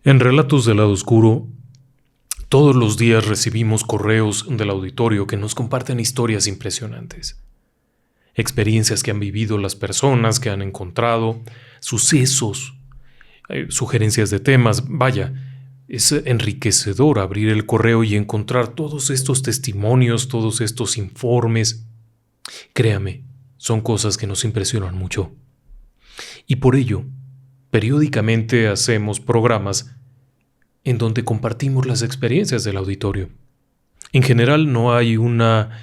En Relatos del Lado Oscuro, todos los días recibimos correos del auditorio que nos comparten historias impresionantes. Experiencias que han vivido las personas que han encontrado, sucesos, sugerencias de temas. Vaya, es enriquecedor abrir el correo y encontrar todos estos testimonios, todos estos informes. Créame, son cosas que nos impresionan mucho. Y por ello, periódicamente hacemos programas en donde compartimos las experiencias del auditorio. En general no hay una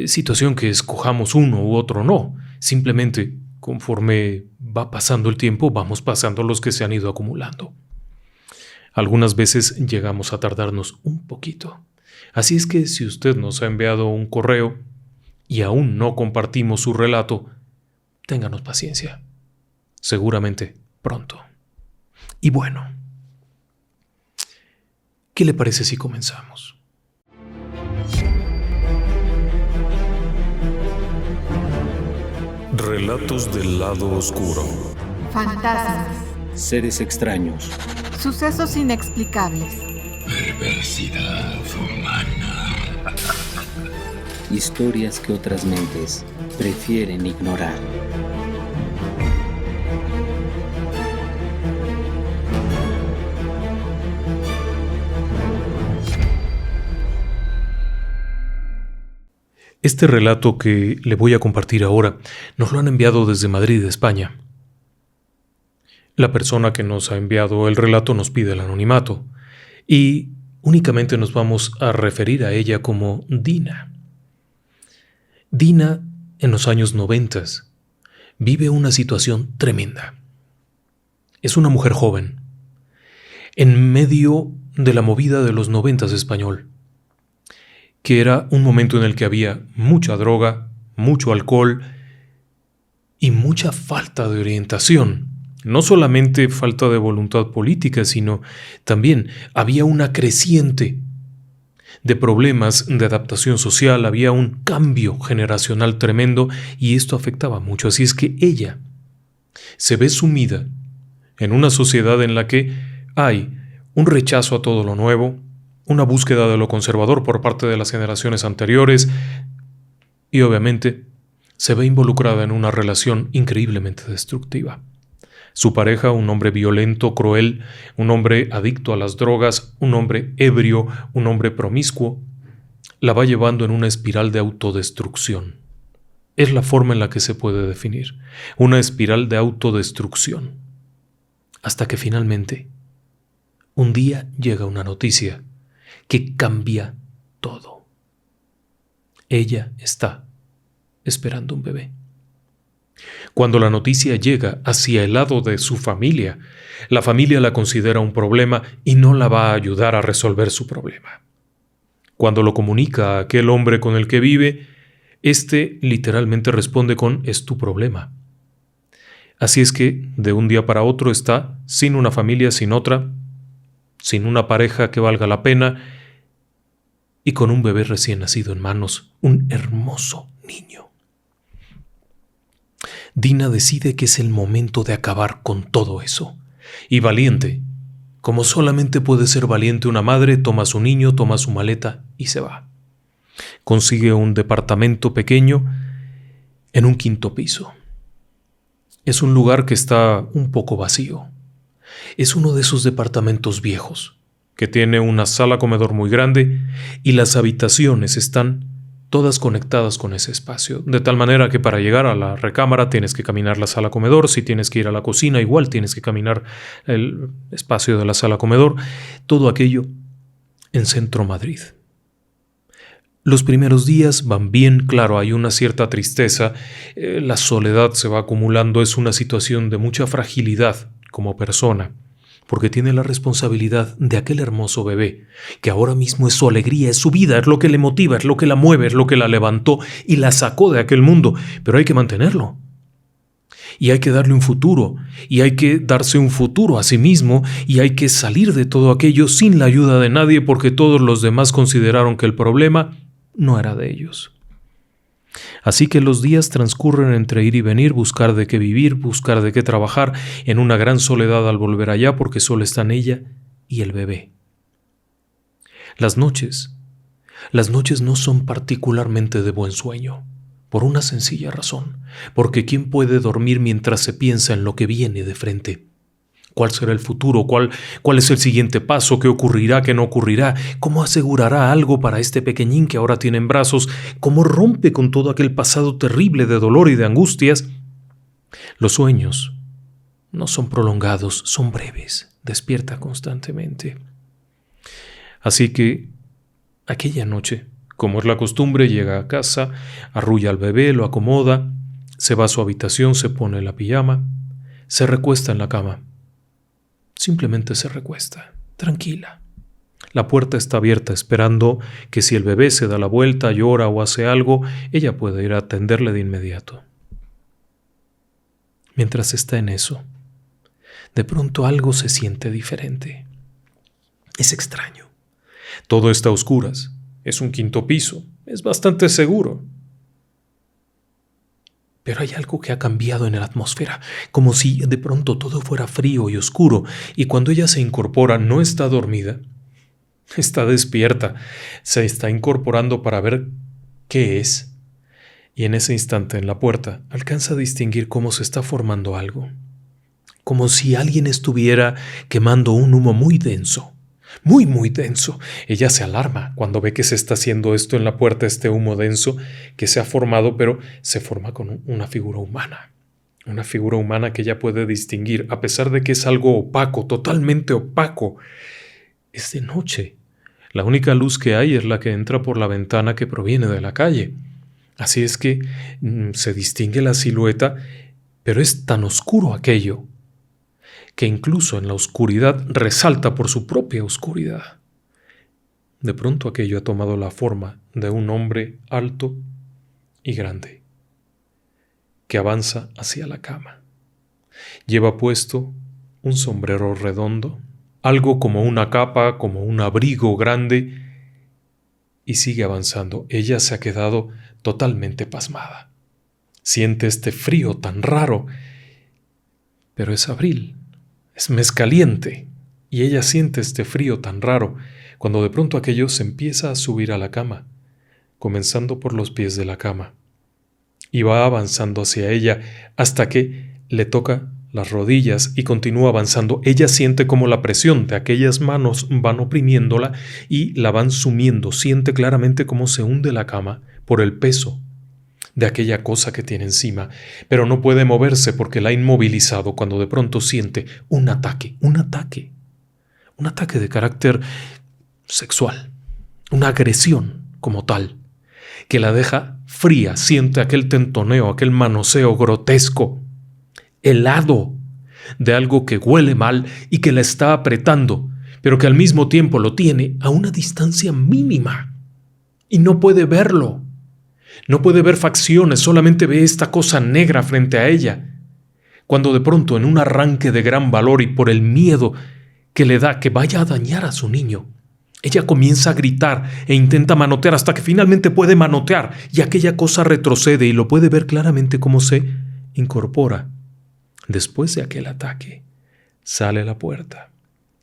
situación que escojamos uno u otro, no. Simplemente, conforme va pasando el tiempo, vamos pasando los que se han ido acumulando. Algunas veces llegamos a tardarnos un poquito. Así es que si usted nos ha enviado un correo y aún no compartimos su relato, ténganos paciencia. Seguramente pronto. Y bueno, ¿qué le parece si comenzamos? Relatos del Lado Oscuro. Fantasmas. Seres extraños. Sucesos inexplicables. Perversidad humana. Historias que otras mentes prefieren ignorar. Este relato que le voy a compartir ahora nos lo han enviado desde Madrid, España. La persona que nos ha enviado el relato nos pide el anonimato y únicamente nos vamos a referir a ella como Dina. Dina, en los años 90, vive una situación tremenda. Es una mujer joven, en medio de la movida de los 90 español, que era un momento en el que había mucha droga, mucho alcohol y mucha falta de orientación. No solamente falta de voluntad política, sino también había una creciente de problemas de adaptación social, había un cambio generacional tremendo y esto afectaba mucho. Así es que ella se ve sumida en una sociedad en la que hay un rechazo a todo lo nuevo, una búsqueda de lo conservador por parte de las generaciones anteriores y obviamente se ve involucrada en una relación increíblemente destructiva. Su pareja, un hombre violento, cruel, un hombre adicto a las drogas, un hombre ebrio, un hombre promiscuo, la va llevando en una espiral de autodestrucción. Es la forma en la que se puede definir, una espiral de autodestrucción. Hasta que finalmente, un día llega una noticia que cambia todo. Ella está esperando un bebé. Cuando la noticia llega hacia el lado de su familia, la familia la considera un problema y no la va a ayudar a resolver su problema. Cuando lo comunica a aquel hombre con el que vive, éste literalmente responde con «es tu problema». Así es que de un día para otro está sin una familia, sin otra, sin una pareja que valga la pena y con un bebé recién nacido en manos, un hermoso niño. Dina decide que es el momento de acabar con todo eso. Y valiente, como solamente puede ser valiente una madre, toma a su niño, toma su maleta y se va. Consigue un departamento pequeño en un 5º piso. Es un lugar que está un poco vacío. Es uno de esos departamentos viejos, que tiene una sala comedor muy grande y las habitaciones están todas conectadas con ese espacio, de tal manera que para llegar a la recámara tienes que caminar la sala comedor, si tienes que ir a la cocina igual tienes que caminar el espacio de la sala comedor, todo aquello en Centro Madrid. Los primeros días van bien, claro, hay una cierta tristeza, la soledad se va acumulando, es una situación de mucha fragilidad como persona, porque tiene la responsabilidad de aquel hermoso bebé, que ahora mismo es su alegría, es su vida, es lo que le motiva, es lo que la mueve, es lo que la levantó y la sacó de aquel mundo, pero hay que mantenerlo. Y hay que darle un futuro, y hay que darse un futuro a sí mismo, y hay que salir de todo aquello sin la ayuda de nadie, porque todos los demás consideraron que el problema no era de ellos. Así que los días transcurren entre ir y venir, buscar de qué vivir, buscar de qué trabajar, en una gran soledad al volver allá porque solo están ella y el bebé. Las noches no son particularmente de buen sueño, por una sencilla razón, porque ¿quién puede dormir mientras se piensa en lo que viene de frente? ¿Cuál será el futuro? ¿Cuál es el siguiente paso? ¿Qué ocurrirá? ¿Qué no ocurrirá? ¿Cómo asegurará algo para este pequeñín que ahora tiene en brazos? ¿Cómo rompe con todo aquel pasado terrible de dolor y de angustias? Los sueños no son prolongados, son breves. Despierta constantemente. Así que aquella noche, como es la costumbre, llega a casa, arrulla al bebé, lo acomoda, se va a su habitación, se pone la pijama, se recuesta en la cama. Simplemente se recuesta, tranquila. La puerta está abierta esperando que si el bebé se da la vuelta, llora o hace algo, ella puede ir a atenderle de inmediato. Mientras está en eso, de pronto algo se siente diferente. Es extraño. Todo está a oscuras. Es un quinto piso. Es bastante seguro. Pero hay algo que ha cambiado en la atmósfera, como si de pronto todo fuera frío y oscuro, y cuando ella se incorpora no está dormida, está despierta, se está incorporando para ver qué es, y en ese instante en la puerta alcanza a distinguir cómo se está formando algo, como si alguien estuviera quemando un humo muy denso. Muy, muy denso. Ella se alarma cuando ve que se está haciendo esto en la puerta, este humo denso que se ha formado, pero se forma con una figura humana. Una figura humana que ella puede distinguir, a pesar de que es algo opaco, totalmente opaco. Es de noche. La única luz que hay es la que entra por la ventana que proviene de la calle. Así es que se distingue la silueta, pero es tan oscuro aquello que incluso en la oscuridad resalta por su propia oscuridad. De pronto aquello ha tomado la forma de un hombre alto y grande, que avanza hacia la cama. Lleva puesto un sombrero redondo, algo como una capa, como un abrigo grande, y sigue avanzando. Ella se ha quedado totalmente pasmada. Siente este frío tan raro, pero es abril. Es mes caliente, y ella siente este frío tan raro cuando de pronto aquello se empieza a subir a la cama, comenzando por los pies de la cama, y va avanzando hacia ella hasta que le toca las rodillas y continúa avanzando. Ella siente como la presión de aquellas manos van oprimiéndola y la van sumiendo, siente claramente cómo se hunde la cama por el peso de aquella cosa que tiene encima, pero no puede moverse porque la ha inmovilizado cuando de pronto siente un ataque de carácter sexual, una agresión como tal, que la deja fría, siente aquel tentoneo, aquel manoseo grotesco, helado, de algo que huele mal y que la está apretando, pero que al mismo tiempo lo tiene a una distancia mínima y no puede verlo. No puede ver facciones, solamente ve esta cosa negra frente a ella. Cuando de pronto, en un arranque de gran valor y por el miedo que le da que vaya a dañar a su niño, ella comienza a gritar e intenta manotear hasta que finalmente puede manotear y aquella cosa retrocede y lo puede ver claramente cómo se incorpora. Después de aquel ataque, sale a la puerta,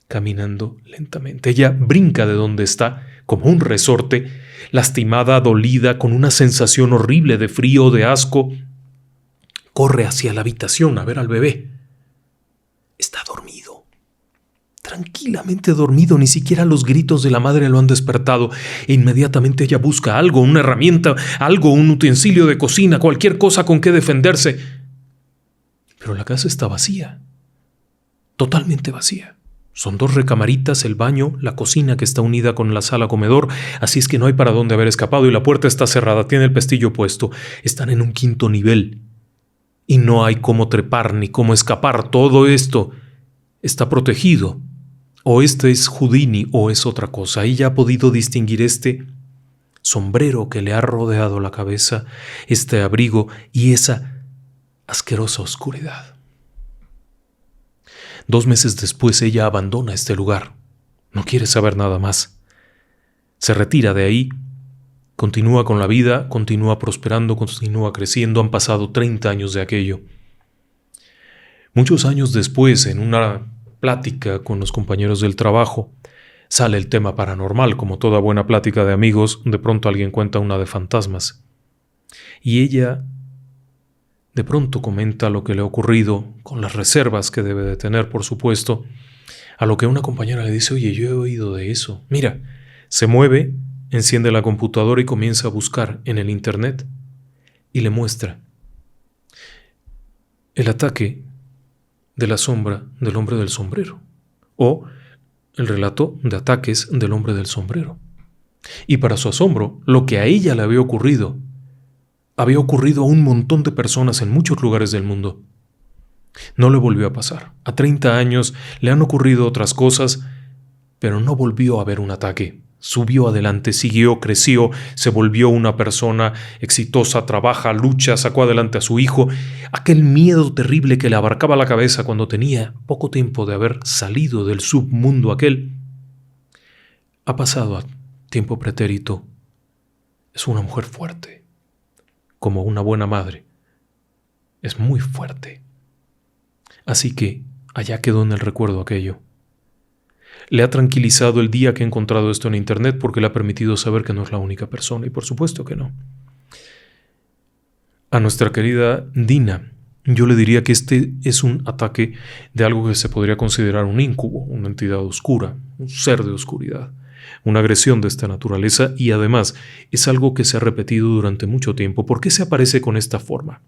caminando lentamente. Ella brinca de donde está como un resorte, lastimada, dolida, con una sensación horrible de frío, de asco. Corre hacia la habitación a ver al bebé. Está dormido, tranquilamente dormido, ni siquiera los gritos de la madre lo han despertado. E inmediatamente ella busca algo, una herramienta, algo, un utensilio de cocina, cualquier cosa con que defenderse. Pero la casa está vacía, totalmente vacía. Son 2 recamaritas, el baño, la cocina que está unida con la sala comedor, así es que no hay para dónde haber escapado y la puerta está cerrada, tiene el pestillo puesto. Están en un 5º nivel y no hay cómo trepar ni cómo escapar. Todo esto está protegido. O este es Houdini o es otra cosa. Ella ha podido distinguir este sombrero que le ha rodeado la cabeza, este abrigo y esa asquerosa oscuridad. 2 meses después ella abandona este lugar. No quiere saber nada más. Se retira de ahí, continúa con la vida, continúa prosperando, continúa creciendo. Han pasado 30 años de aquello. Muchos años después, en una plática con los compañeros del trabajo, sale el tema paranormal. Como toda buena plática de amigos, de pronto alguien cuenta una de fantasmas. Y ella de pronto comenta lo que le ha ocurrido, con las reservas que debe de tener, por supuesto, a lo que una compañera le dice: oye, yo he oído de eso. Mira, se mueve, enciende la computadora y comienza a buscar en el internet y le muestra el ataque de la sombra del hombre del sombrero, o el relato de ataques del hombre del sombrero. Y para su asombro, lo que a ella le había ocurrido a un montón de personas en muchos lugares del mundo. No le volvió a pasar. A 30 años le han ocurrido otras cosas, pero no volvió a haber un ataque. Subió adelante, siguió, creció, se volvió una persona exitosa, trabaja, lucha, sacó adelante a su hijo. Aquel miedo terrible que le abarcaba la cabeza cuando tenía poco tiempo de haber salido del submundo aquel, ha pasado a tiempo pretérito. Es una mujer fuerte, como una buena madre. Es muy fuerte. Así que allá quedó en el recuerdo aquello. Le ha tranquilizado el día que ha encontrado esto en internet, porque le ha permitido saber que no es la única persona, y por supuesto que no. A nuestra querida Dina, yo le diría que este es un ataque de algo que se podría considerar un íncubo, una entidad oscura, un ser de oscuridad, una agresión de esta naturaleza, y además es algo que se ha repetido durante mucho tiempo. ¿Por qué se aparece con esta forma?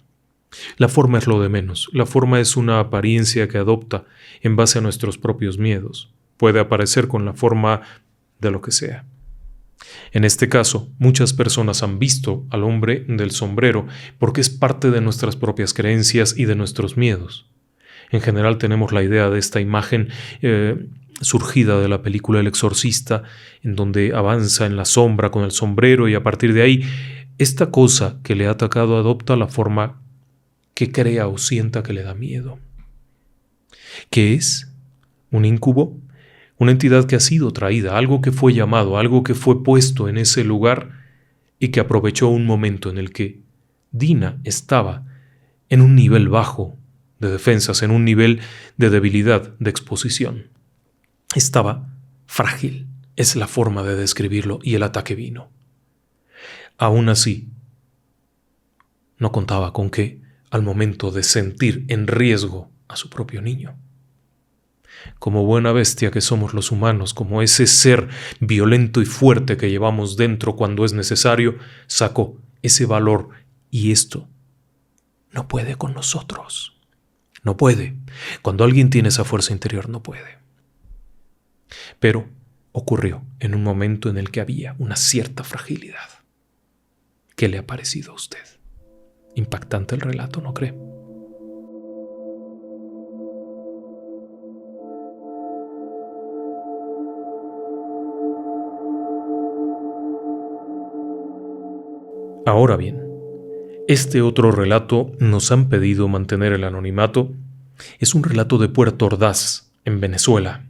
La forma es lo de menos. La forma es una apariencia que adopta en base a nuestros propios miedos. Puede aparecer con la forma de lo que sea. En este caso, muchas personas han visto al hombre del sombrero porque es parte de nuestras propias creencias y de nuestros miedos. En general tenemos la idea de esta imagen surgida de la película El Exorcista, en donde avanza en la sombra con el sombrero, y a partir de ahí, esta cosa que le ha atacado adopta la forma que crea o sienta que le da miedo. ¿Qué es? ¿Un íncubo? Una entidad que ha sido traída, algo que fue llamado, algo que fue puesto en ese lugar y que aprovechó un momento en el que Dina estaba en un nivel bajo de defensas, en un nivel de debilidad, de exposición. Estaba frágil, es la forma de describirlo, y el ataque vino. Aún así, no contaba con que, al momento de sentir en riesgo a su propio niño, como buena bestia que somos los humanos, como ese ser violento y fuerte que llevamos dentro cuando es necesario, sacó ese valor, y esto no puede con nosotros. No puede. Cuando alguien tiene esa fuerza interior, no puede. Pero ocurrió en un momento en el que había una cierta fragilidad. ¿Qué le ha parecido a usted? Impactante el relato, ¿no cree? Ahora bien, este otro relato nos han pedido mantener el anonimato. Es un relato de Puerto Ordaz, en Venezuela.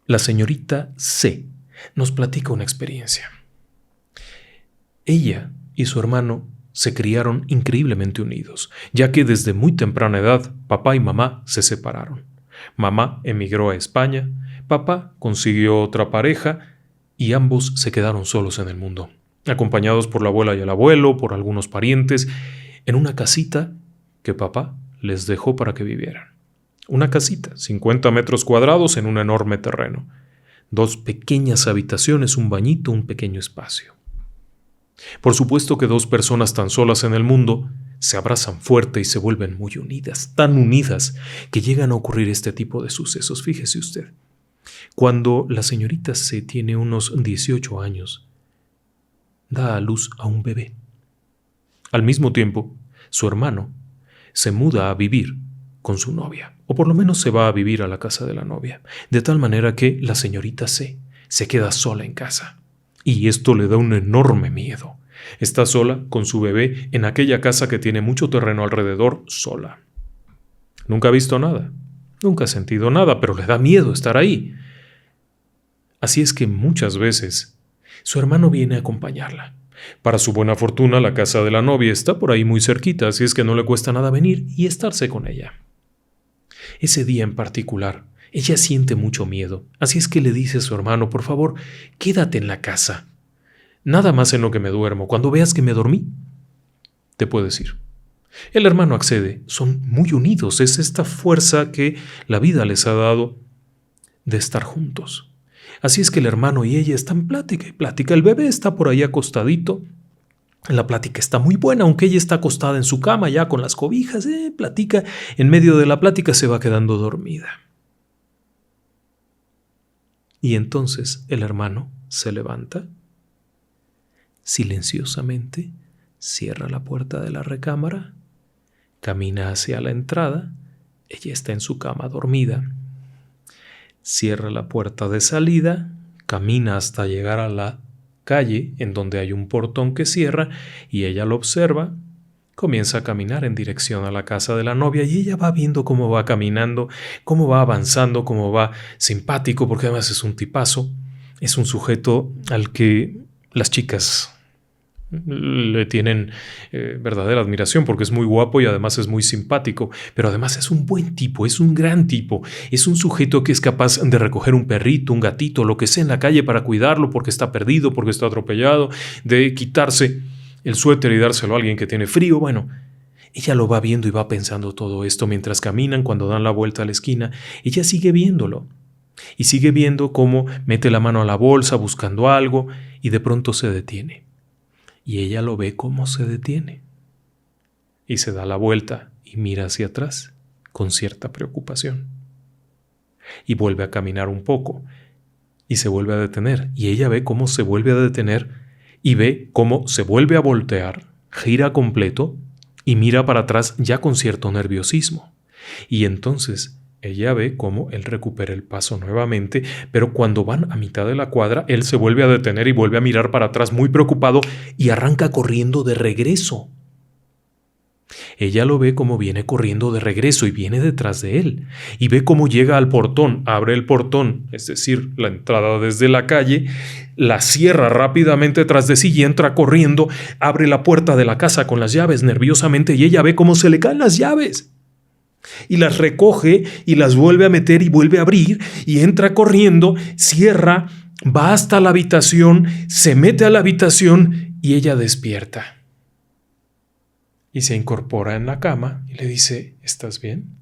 La señorita C nos platica una experiencia. Ella y su hermano se criaron increíblemente unidos, ya que desde muy temprana edad papá y mamá se separaron. Mamá emigró a España, papá consiguió otra pareja y ambos se quedaron solos en el mundo, acompañados por la abuela y el abuelo, por algunos parientes, en una casita que papá les dejó para que vivieran. Una casita, 50 metros cuadrados en un enorme terreno. 2 pequeñas habitaciones, un bañito, un pequeño espacio. Por supuesto que 2 personas tan solas en el mundo se abrazan fuerte y se vuelven muy unidas, tan unidas que llegan a ocurrir este tipo de sucesos. Fíjese usted, cuando la señorita C tiene unos 18 años, da a luz a un bebé. Al mismo tiempo, su hermano se muda a vivir con su novia, o por lo menos se va a vivir a la casa de la novia, de tal manera que la señorita C se queda sola en casa. Y esto le da un enorme miedo. Está sola con su bebé en aquella casa que tiene mucho terreno alrededor, sola. Nunca ha visto nada, nunca ha sentido nada, pero le da miedo estar ahí. Así es que muchas veces su hermano viene a acompañarla. Para su buena fortuna, la casa de la novia está por ahí muy cerquita, así es que no le cuesta nada venir y estarse con ella. Ese día en particular, ella siente mucho miedo, así es que le dice a su hermano, por favor, quédate en la casa. Nada más en lo que me duermo. Cuando veas que me dormí, te puedes ir. El hermano accede. Son muy unidos. Es esta fuerza que la vida les ha dado de estar juntos. Así es que el hermano y ella están plática y plática. El bebé está por ahí acostadito. La plática está muy buena, aunque ella está acostada en su cama ya con las cobijas. Platica. En medio de la plática se va quedando dormida. Y entonces el hermano se levanta, silenciosamente cierra la puerta de la recámara, camina hacia la entrada, ella está en su cama dormida, cierra la puerta de salida, camina hasta llegar a la calle en donde hay un portón que cierra y ella lo observa, comienza a caminar en dirección a la casa de la novia y ella va viendo cómo va caminando, cómo va avanzando, cómo va simpático, porque además es un tipazo, es un sujeto al que las chicas le tienen verdadera admiración porque es muy guapo y además es muy simpático, pero además es un buen tipo, es un gran tipo, es un sujeto que es capaz de recoger un perrito, un gatito, lo que sea en la calle para cuidarlo porque está perdido, porque está atropellado, de quitarse el suéter y dárselo a alguien que tiene frío. Bueno, ella lo va viendo y va pensando todo esto mientras caminan. Cuando dan la vuelta a la esquina, ella sigue viéndolo y sigue viendo cómo mete la mano a la bolsa buscando algo y de pronto se detiene. Y ella lo ve cómo se detiene y se da la vuelta y mira hacia atrás con cierta preocupación. Y vuelve a caminar un poco y se vuelve a detener. Y ella ve cómo se vuelve a detener y ve cómo se vuelve a voltear, gira completo y mira para atrás ya con cierto nerviosismo. Y entonces ella ve cómo él recupera el paso nuevamente, pero cuando van a mitad de la cuadra, él se vuelve a detener y vuelve a mirar para atrás muy preocupado y arranca corriendo de regreso. Ella lo ve como viene corriendo de regreso y viene detrás de él. Y ve cómo llega al portón, abre el portón, es decir, la entrada desde la calle, la cierra rápidamente tras de sí y entra corriendo, abre la puerta de la casa con las llaves nerviosamente y ella ve cómo se le caen las llaves. Y las recoge y las vuelve a meter y vuelve a abrir y entra corriendo, cierra, va hasta la habitación, se mete a la habitación y ella despierta. Y se incorpora en la cama y le dice, ¿estás bien?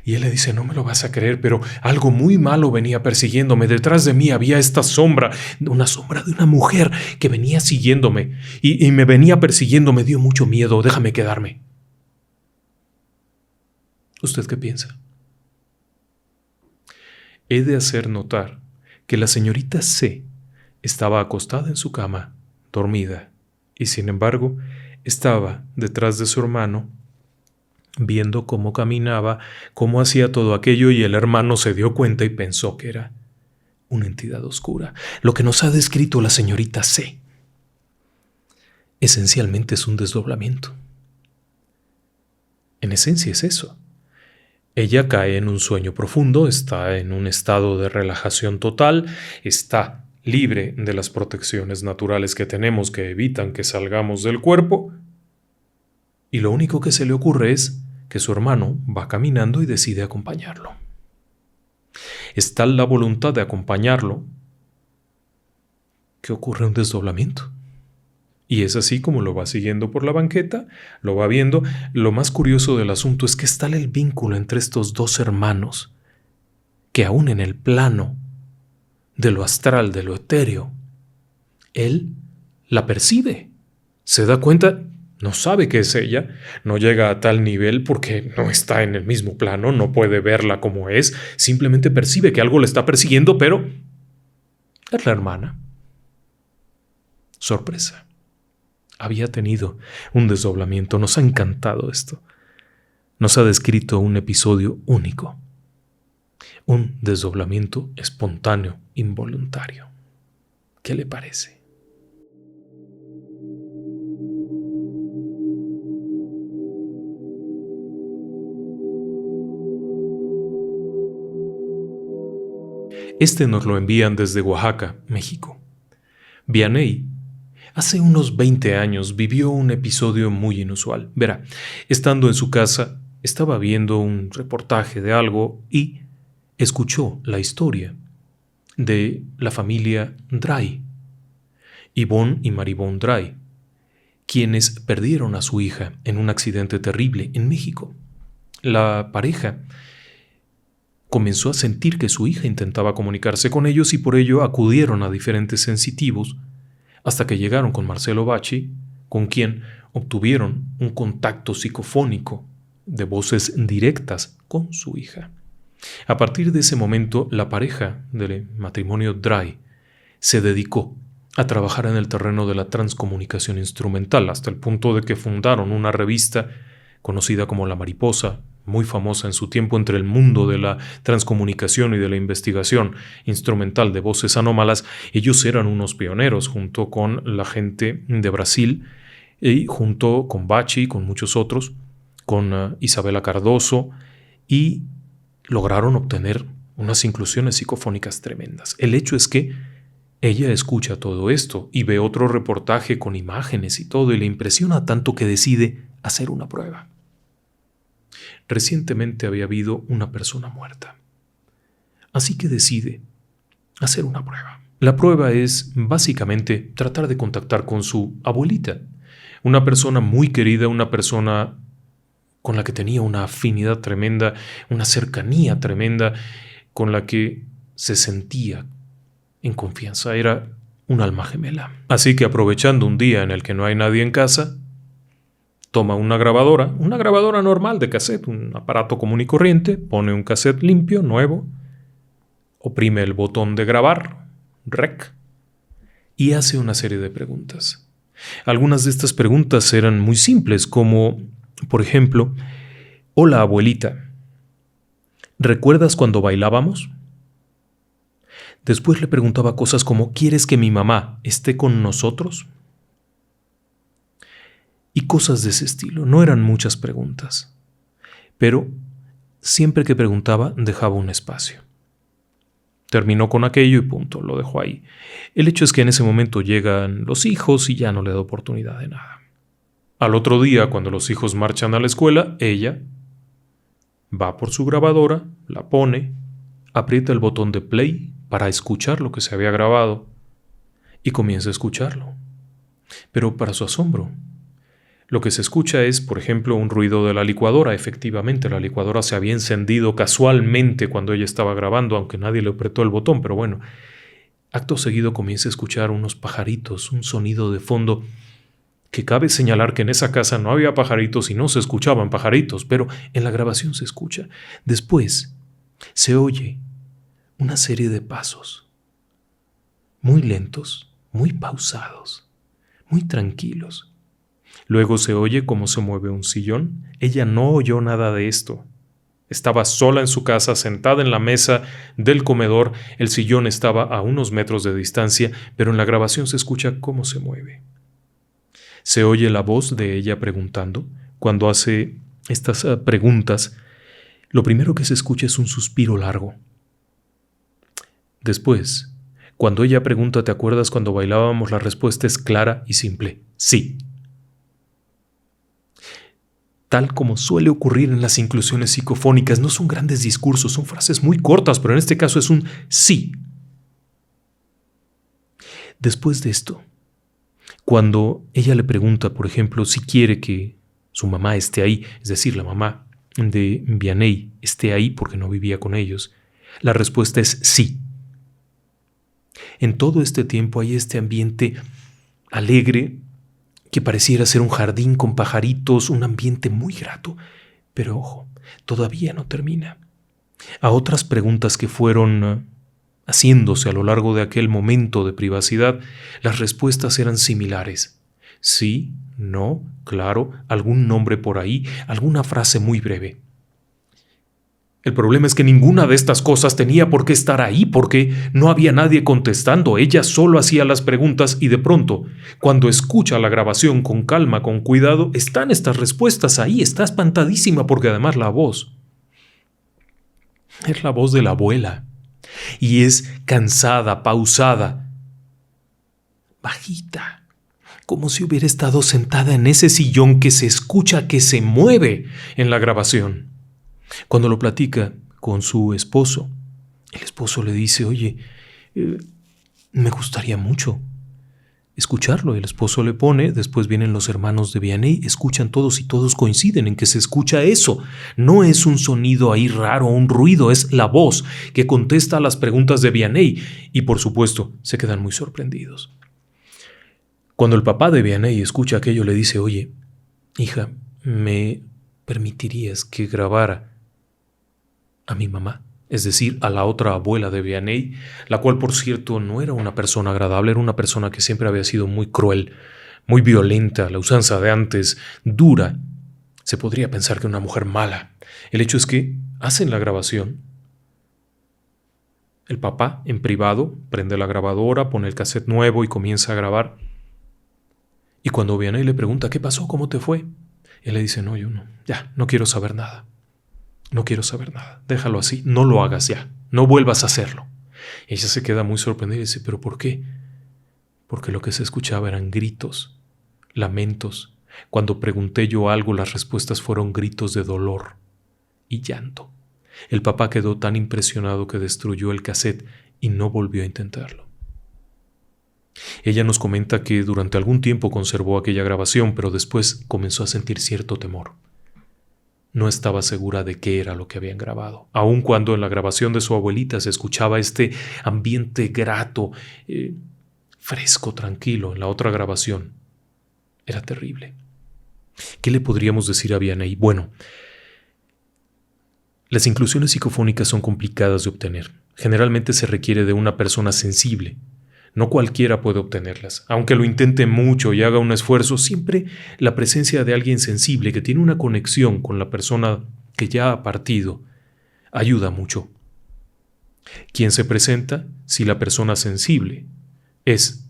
Y él le dice, no me lo vas a creer, pero algo muy malo venía persiguiéndome. Detrás de mí había esta sombra, una sombra de una mujer que venía siguiéndome y me venía persiguiendo, me dio mucho miedo, déjame quedarme. ¿Usted qué piensa? He de hacer notar que la señorita C estaba acostada en su cama, dormida, y sin embargo estaba detrás de su hermano, viendo cómo caminaba, cómo hacía todo aquello, y el hermano se dio cuenta y pensó que era una entidad oscura. Lo que nos ha descrito la señorita C esencialmente es un desdoblamiento. En esencia es eso. Ella cae en un sueño profundo, está en un estado de relajación total, está libre de las protecciones naturales que tenemos que evitan que salgamos del cuerpo, y lo único que se le ocurre es que su hermano va caminando y decide acompañarlo. Es tal la voluntad de acompañarlo que ocurre un desdoblamiento. Y es así como lo va siguiendo por la banqueta, lo va viendo. Lo más curioso del asunto es que es tal el vínculo entre estos dos hermanos que aún en el plano de lo astral, de lo etéreo, él la percibe, se da cuenta, no sabe que es ella, no llega a tal nivel porque no está en el mismo plano, no puede verla como es, simplemente percibe que algo le está persiguiendo, pero es la hermana. Sorpresa. Había tenido un desdoblamiento. Nos ha encantado esto. Nos ha descrito un episodio único. Un desdoblamiento espontáneo, involuntario. ¿Qué le parece? Este nos lo envían desde Oaxaca, México. Vianey hace unos 20 años vivió un episodio muy inusual. Verá, estando en su casa, estaba viendo un reportaje de algo y escuchó la historia de la familia Dry, Yvonne y Maribón Dry, quienes perdieron a su hija en un accidente terrible en México. La pareja comenzó a sentir que su hija intentaba comunicarse con ellos y por ello acudieron a diferentes sensitivos hasta que llegaron con Marcelo Bacci, con quien obtuvieron un contacto psicofónico de voces directas con su hija. A partir de ese momento, la pareja del matrimonio Dry se dedicó a trabajar en el terreno de la transcomunicación instrumental, hasta el punto de que fundaron una revista conocida como La Mariposa, muy famosa en su tiempo entre el mundo de la transcomunicación y de la investigación instrumental de voces anómalas. Ellos eran unos pioneros junto con la gente de Brasil y junto con Bacci, con muchos otros, con Isabela Cardoso, y lograron obtener unas inclusiones psicofónicas tremendas. El hecho es que ella escucha todo esto y ve otro reportaje con imágenes y todo y le impresiona tanto que decide hacer una prueba. Recientemente había habido una persona muerta, así que decide hacer una prueba. La prueba es básicamente tratar de contactar con su abuelita, una persona muy querida, una persona con la que tenía una afinidad tremenda, una cercanía tremenda, con la que se sentía en confianza. Era un alma gemela. Así que aprovechando un día en el que no hay nadie en casa, toma una grabadora normal de cassette, un aparato común y corriente, pone un cassette limpio, nuevo, oprime el botón de grabar, rec, y hace una serie de preguntas. Algunas de estas preguntas eran muy simples, como, por ejemplo, hola abuelita, ¿recuerdas cuando bailábamos? Después le preguntaba cosas como, ¿quieres que mi mamá esté con nosotros? Y cosas de ese estilo. No eran muchas preguntas, pero siempre que preguntaba dejaba un espacio. Terminó con aquello y punto, lo dejó ahí. El hecho es que en ese momento llegan los hijos y ya no le da oportunidad de nada. Al otro día, cuando los hijos marchan a la escuela, ella va por su grabadora, la pone, aprieta el botón de play para escuchar lo que se había grabado y comienza a escucharlo. Pero para su asombro, lo que se escucha es, por ejemplo, un ruido de la licuadora. Efectivamente, la licuadora se había encendido casualmente cuando ella estaba grabando, aunque nadie le apretó el botón, pero bueno. Acto seguido comienza a escuchar unos pajaritos, un sonido de fondo, que cabe señalar que en esa casa no había pajaritos y no se escuchaban pajaritos, pero en la grabación se escucha. Después se oye una serie de pasos, muy lentos, muy pausados, muy tranquilos. Luego se oye cómo se mueve un sillón. Ella no oyó nada de esto. Estaba sola en su casa, sentada en la mesa del comedor. El sillón estaba a unos metros de distancia, pero en la grabación se escucha cómo se mueve. Se oye la voz de ella preguntando. Cuando hace estas preguntas, lo primero que se escucha es un suspiro largo. Después, cuando ella pregunta, ¿te acuerdas cuando bailábamos? La respuesta es clara y simple: sí. Tal como suele ocurrir en las inclusiones psicofónicas, no son grandes discursos, son frases muy cortas, pero en este caso es un sí. Después de esto, cuando ella le pregunta, por ejemplo, si quiere que su mamá esté ahí, es decir, la mamá de Vianney esté ahí porque no vivía con ellos, la respuesta es sí. En todo este tiempo hay este ambiente alegre, que pareciera ser un jardín con pajaritos, un ambiente muy grato. Pero ojo, todavía no termina. A otras preguntas que fueron haciéndose a lo largo de aquel momento de privacidad, las respuestas eran similares. Sí, no, claro, algún nombre por ahí, alguna frase muy breve. El problema es que ninguna de estas cosas tenía por qué estar ahí, porque no había nadie contestando. Ella solo hacía las preguntas y de pronto, cuando escucha la grabación con calma, con cuidado, están estas respuestas ahí. Está espantadísima porque además la voz es la voz de la abuela y es cansada, pausada, bajita, como si hubiera estado sentada en ese sillón que se escucha que se mueve en la grabación. Cuando lo platica con su esposo, el esposo le dice, oye, me gustaría mucho escucharlo. El esposo le pone, después vienen los hermanos de Vianney, escuchan todos y todos coinciden en que se escucha eso. No es un sonido ahí raro, un ruido, es la voz que contesta a las preguntas de Vianney y por supuesto se quedan muy sorprendidos. Cuando el papá de Vianney escucha aquello le dice, oye, hija, ¿me permitirías que grabara a mi mamá? Es decir, a la otra abuela de Vianney, la cual, por cierto, no era una persona agradable, era una persona que siempre había sido muy cruel, muy violenta, la usanza de antes, dura. Se podría pensar que una mujer mala. El hecho es que hacen la grabación. El papá, en privado, prende la grabadora, pone el cassette nuevo y comienza a grabar. Y cuando Vianney le pregunta, ¿qué pasó? ¿Cómo te fue? Él le dice, no, yo no, ya, no quiero saber nada. No quiero saber nada, déjalo así, no lo hagas ya, no vuelvas a hacerlo. Ella se queda muy sorprendida y dice, ¿pero por qué? Porque lo que se escuchaba eran gritos, lamentos. Cuando pregunté yo algo, las respuestas fueron gritos de dolor y llanto. El papá quedó tan impresionado que destruyó el cassette y no volvió a intentarlo. Ella nos comenta que durante algún tiempo conservó aquella grabación, pero después comenzó a sentir cierto temor. No estaba segura de qué era lo que habían grabado, aun cuando en la grabación de su abuelita se escuchaba este ambiente grato, fresco, tranquilo. En la otra grabación era terrible. ¿Qué le podríamos decir a Vianney? Bueno, las inclusiones psicofónicas son complicadas de obtener. Generalmente se requiere de una persona sensible. No cualquiera puede obtenerlas. Aunque lo intente mucho y haga un esfuerzo, siempre la presencia de alguien sensible que tiene una conexión con la persona que ya ha partido ayuda mucho. ¿Quién se presenta? Si la persona sensible es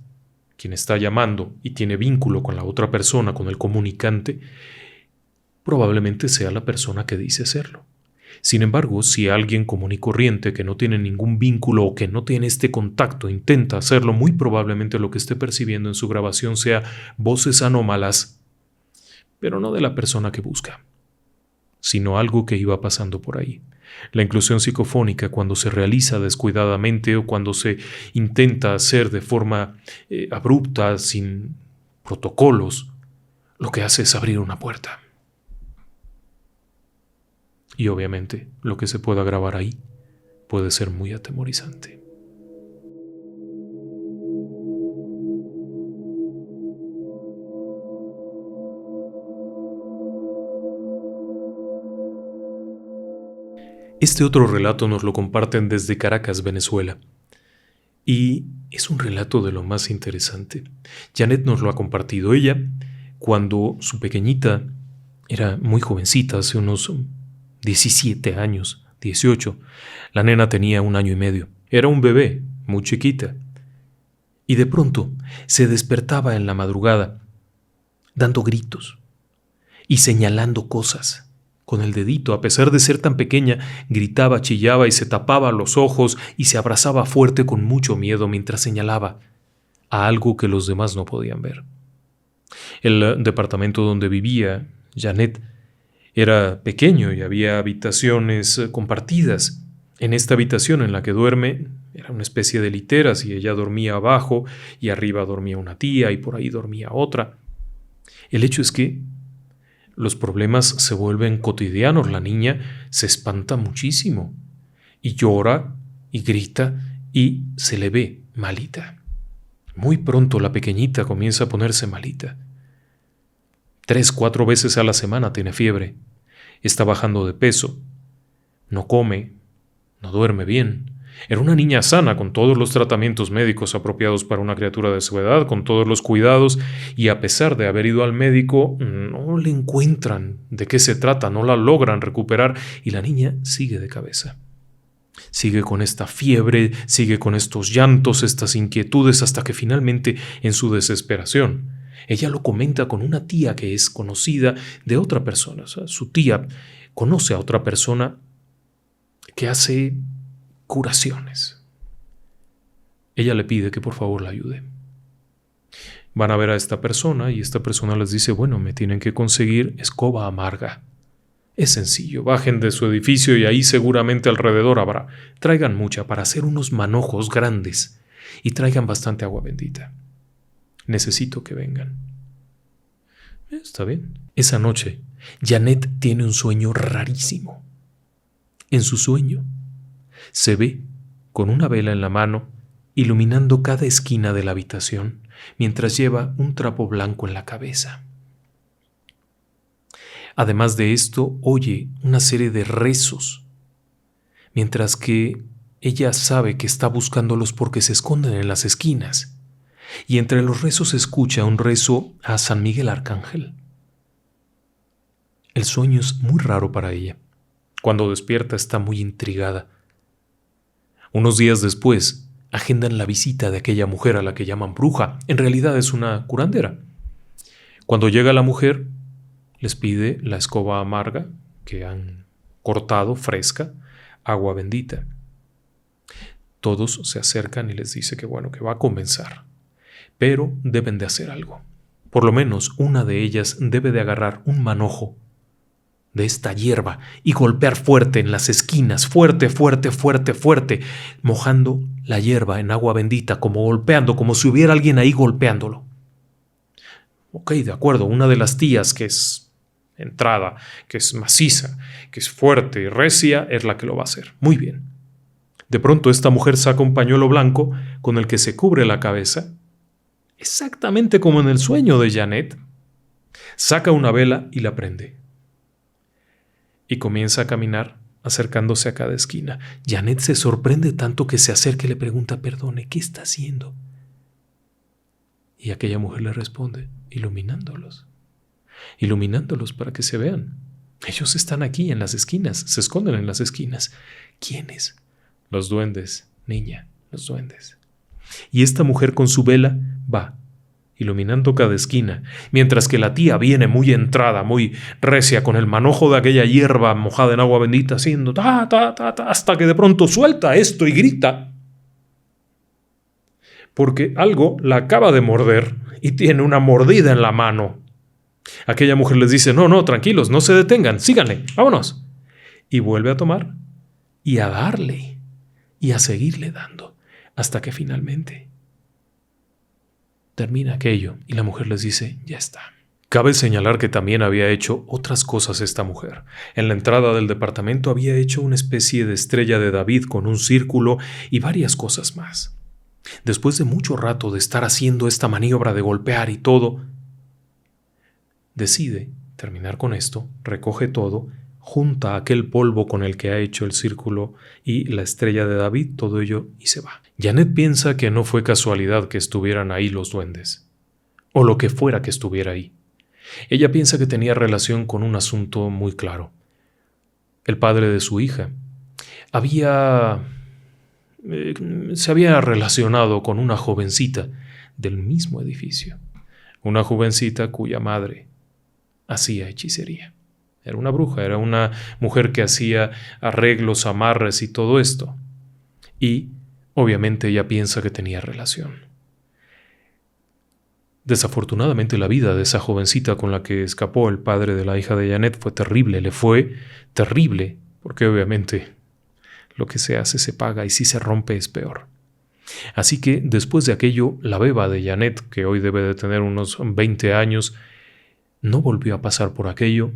quien está llamando y tiene vínculo con la otra persona, con el comunicante, probablemente sea la persona que dice hacerlo. Sin embargo, si alguien común y corriente que no tiene ningún vínculo o que no tiene este contacto intenta hacerlo, muy probablemente lo que esté percibiendo en su grabación sea voces anómalas, pero no de la persona que busca, sino algo que iba pasando por ahí. La inclusión psicofónica, cuando se realiza descuidadamente o cuando se intenta hacer de forma abrupta, sin protocolos, lo que hace es abrir una puerta. Y obviamente lo que se pueda grabar ahí puede ser muy atemorizante. Este otro relato nos lo comparten desde Caracas, Venezuela. Y es un relato de lo más interesante. Janet nos lo ha compartido. Ella, cuando su pequeñita era muy jovencita, hace unos 17 años, 18, la nena tenía 1 año y medio. Era un bebé, muy chiquita. Y de pronto se despertaba en la madrugada, dando gritos y señalando cosas. Con el dedito, a pesar de ser tan pequeña, gritaba, chillaba y se tapaba los ojos y se abrazaba fuerte con mucho miedo mientras señalaba a algo que los demás no podían ver. El departamento donde vivía Janet era pequeño y había habitaciones compartidas. En esta habitación en la que duerme era una especie de literas y ella dormía abajo y arriba dormía una tía y por ahí dormía otra. El hecho es que los problemas se vuelven cotidianos. La niña se espanta muchísimo y llora y grita y se le ve malita. Muy pronto la pequeñita comienza a ponerse malita. 3, 4 veces a la semana tiene fiebre. Está bajando de peso. No come. No duerme bien. Era una niña sana, con todos los tratamientos médicos apropiados para una criatura de su edad, con todos los cuidados, y a pesar de haber ido al médico, no le encuentran de qué se trata, no la logran recuperar, y la niña sigue de cabeza. Sigue con esta fiebre, sigue con estos llantos, estas inquietudes, hasta que finalmente, en su desesperación, ella lo comenta con una tía que es conocida de otra persona. O sea, su tía conoce a otra persona que hace curaciones. Ella le pide que por favor la ayude. Van a ver a esta persona y esta persona les dice, bueno, me tienen que conseguir escoba amarga. Es sencillo, bajen de su edificio y ahí seguramente alrededor habrá. Traigan mucha para hacer unos manojos grandes y traigan bastante agua bendita. Necesito que vengan. Está bien. Esa noche, Janet tiene un sueño rarísimo. En su sueño, se ve con una vela en la mano, iluminando cada esquina de la habitación, mientras lleva un trapo blanco en la cabeza. Además de esto, oye una serie de rezos, mientras que ella sabe que está buscándolos porque se esconden en las esquinas. Y entre los rezos escucha un rezo a San Miguel Arcángel. El sueño es muy raro para ella. Cuando despierta está muy intrigada. Unos días después, agendan la visita de aquella mujer a la que llaman bruja. En realidad es una curandera. Cuando llega la mujer, les pide la escoba amarga que han cortado, fresca, agua bendita. Todos se acercan y les dice que bueno, que va a comenzar. Pero deben de hacer algo. Por lo menos una de ellas debe de agarrar un manojo de esta hierba y golpear fuerte en las esquinas, fuerte, fuerte, fuerte, fuerte, mojando la hierba en agua bendita, como golpeando, como si hubiera alguien ahí golpeándolo. Ok, de acuerdo, una de las tías que es entrada, que es maciza, que es fuerte y recia, es la que lo va a hacer. Muy bien. De pronto esta mujer saca un pañuelo blanco con el que se cubre la cabeza, exactamente como en el sueño de Janet. Saca una vela y la prende. Y comienza a caminar, acercándose a cada esquina. Janet se sorprende tanto que se acerca y le pregunta, perdone, ¿qué está haciendo? Y aquella mujer le responde, iluminándolos para que se vean. Ellos están aquí en las esquinas, se esconden en las esquinas. ¿Quiénes? Los duendes, niña, los duendes. Y esta mujer con su vela va iluminando cada esquina, mientras que la tía viene muy entrada, muy recia, con el manojo de aquella hierba mojada en agua bendita, haciendo ta, ta, ta, ta, hasta que de pronto suelta esto y grita. Porque algo la acaba de morder y tiene una mordida en la mano. Aquella mujer les dice, no, tranquilos, no se detengan, síganle, vámonos. Y vuelve a tomar y a darle y a seguirle dando, hasta que finalmente termina aquello y la mujer les dice, ya está. Cabe señalar que también había hecho otras cosas esta mujer. En la entrada del departamento había hecho una especie de estrella de David con un círculo y varias cosas más. Después de mucho rato de estar haciendo esta maniobra de golpear y todo, decide terminar con esto, recoge todo, junta aquel polvo con el que ha hecho el círculo y la estrella de David, todo ello, y se va. Janet piensa que no fue casualidad que estuvieran ahí los duendes, o lo que fuera que estuviera ahí. Ella piensa que tenía relación con un asunto muy claro. El padre de su hija se había relacionado con una jovencita del mismo edificio, una jovencita cuya madre hacía hechicería. Era una bruja, era una mujer que hacía arreglos, amarres y todo esto. Y obviamente ella piensa que tenía relación. Desafortunadamente la vida de esa jovencita con la que escapó el padre de la hija de Janet fue terrible, le fue terrible, porque obviamente lo que se hace se paga y si se rompe es peor. Así que después de aquello, la beba de Janet, que hoy debe de tener unos 20 años, no volvió a pasar por aquello,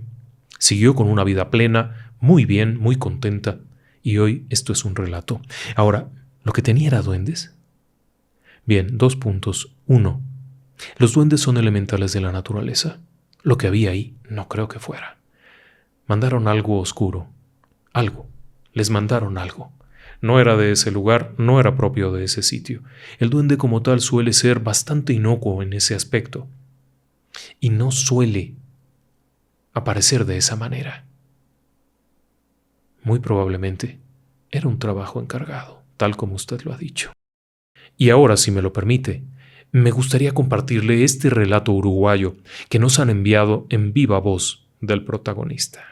siguió con una vida plena, muy bien, muy contenta, y hoy esto es un relato. Ahora, ¿lo que tenía era duendes? Bien, 2 puntos. 1. Los duendes son elementales de la naturaleza. Lo que había ahí no creo que fuera. Mandaron algo oscuro. Algo. Les mandaron algo. No era de ese lugar, no era propio de ese sitio. El duende como tal suele ser bastante inocuo en ese aspecto. Y no suele aparecer de esa manera. Muy probablemente era un trabajo encargado, tal como usted lo ha dicho. Y ahora, si me lo permite, me gustaría compartirle este relato uruguayo que nos han enviado en viva voz del protagonista.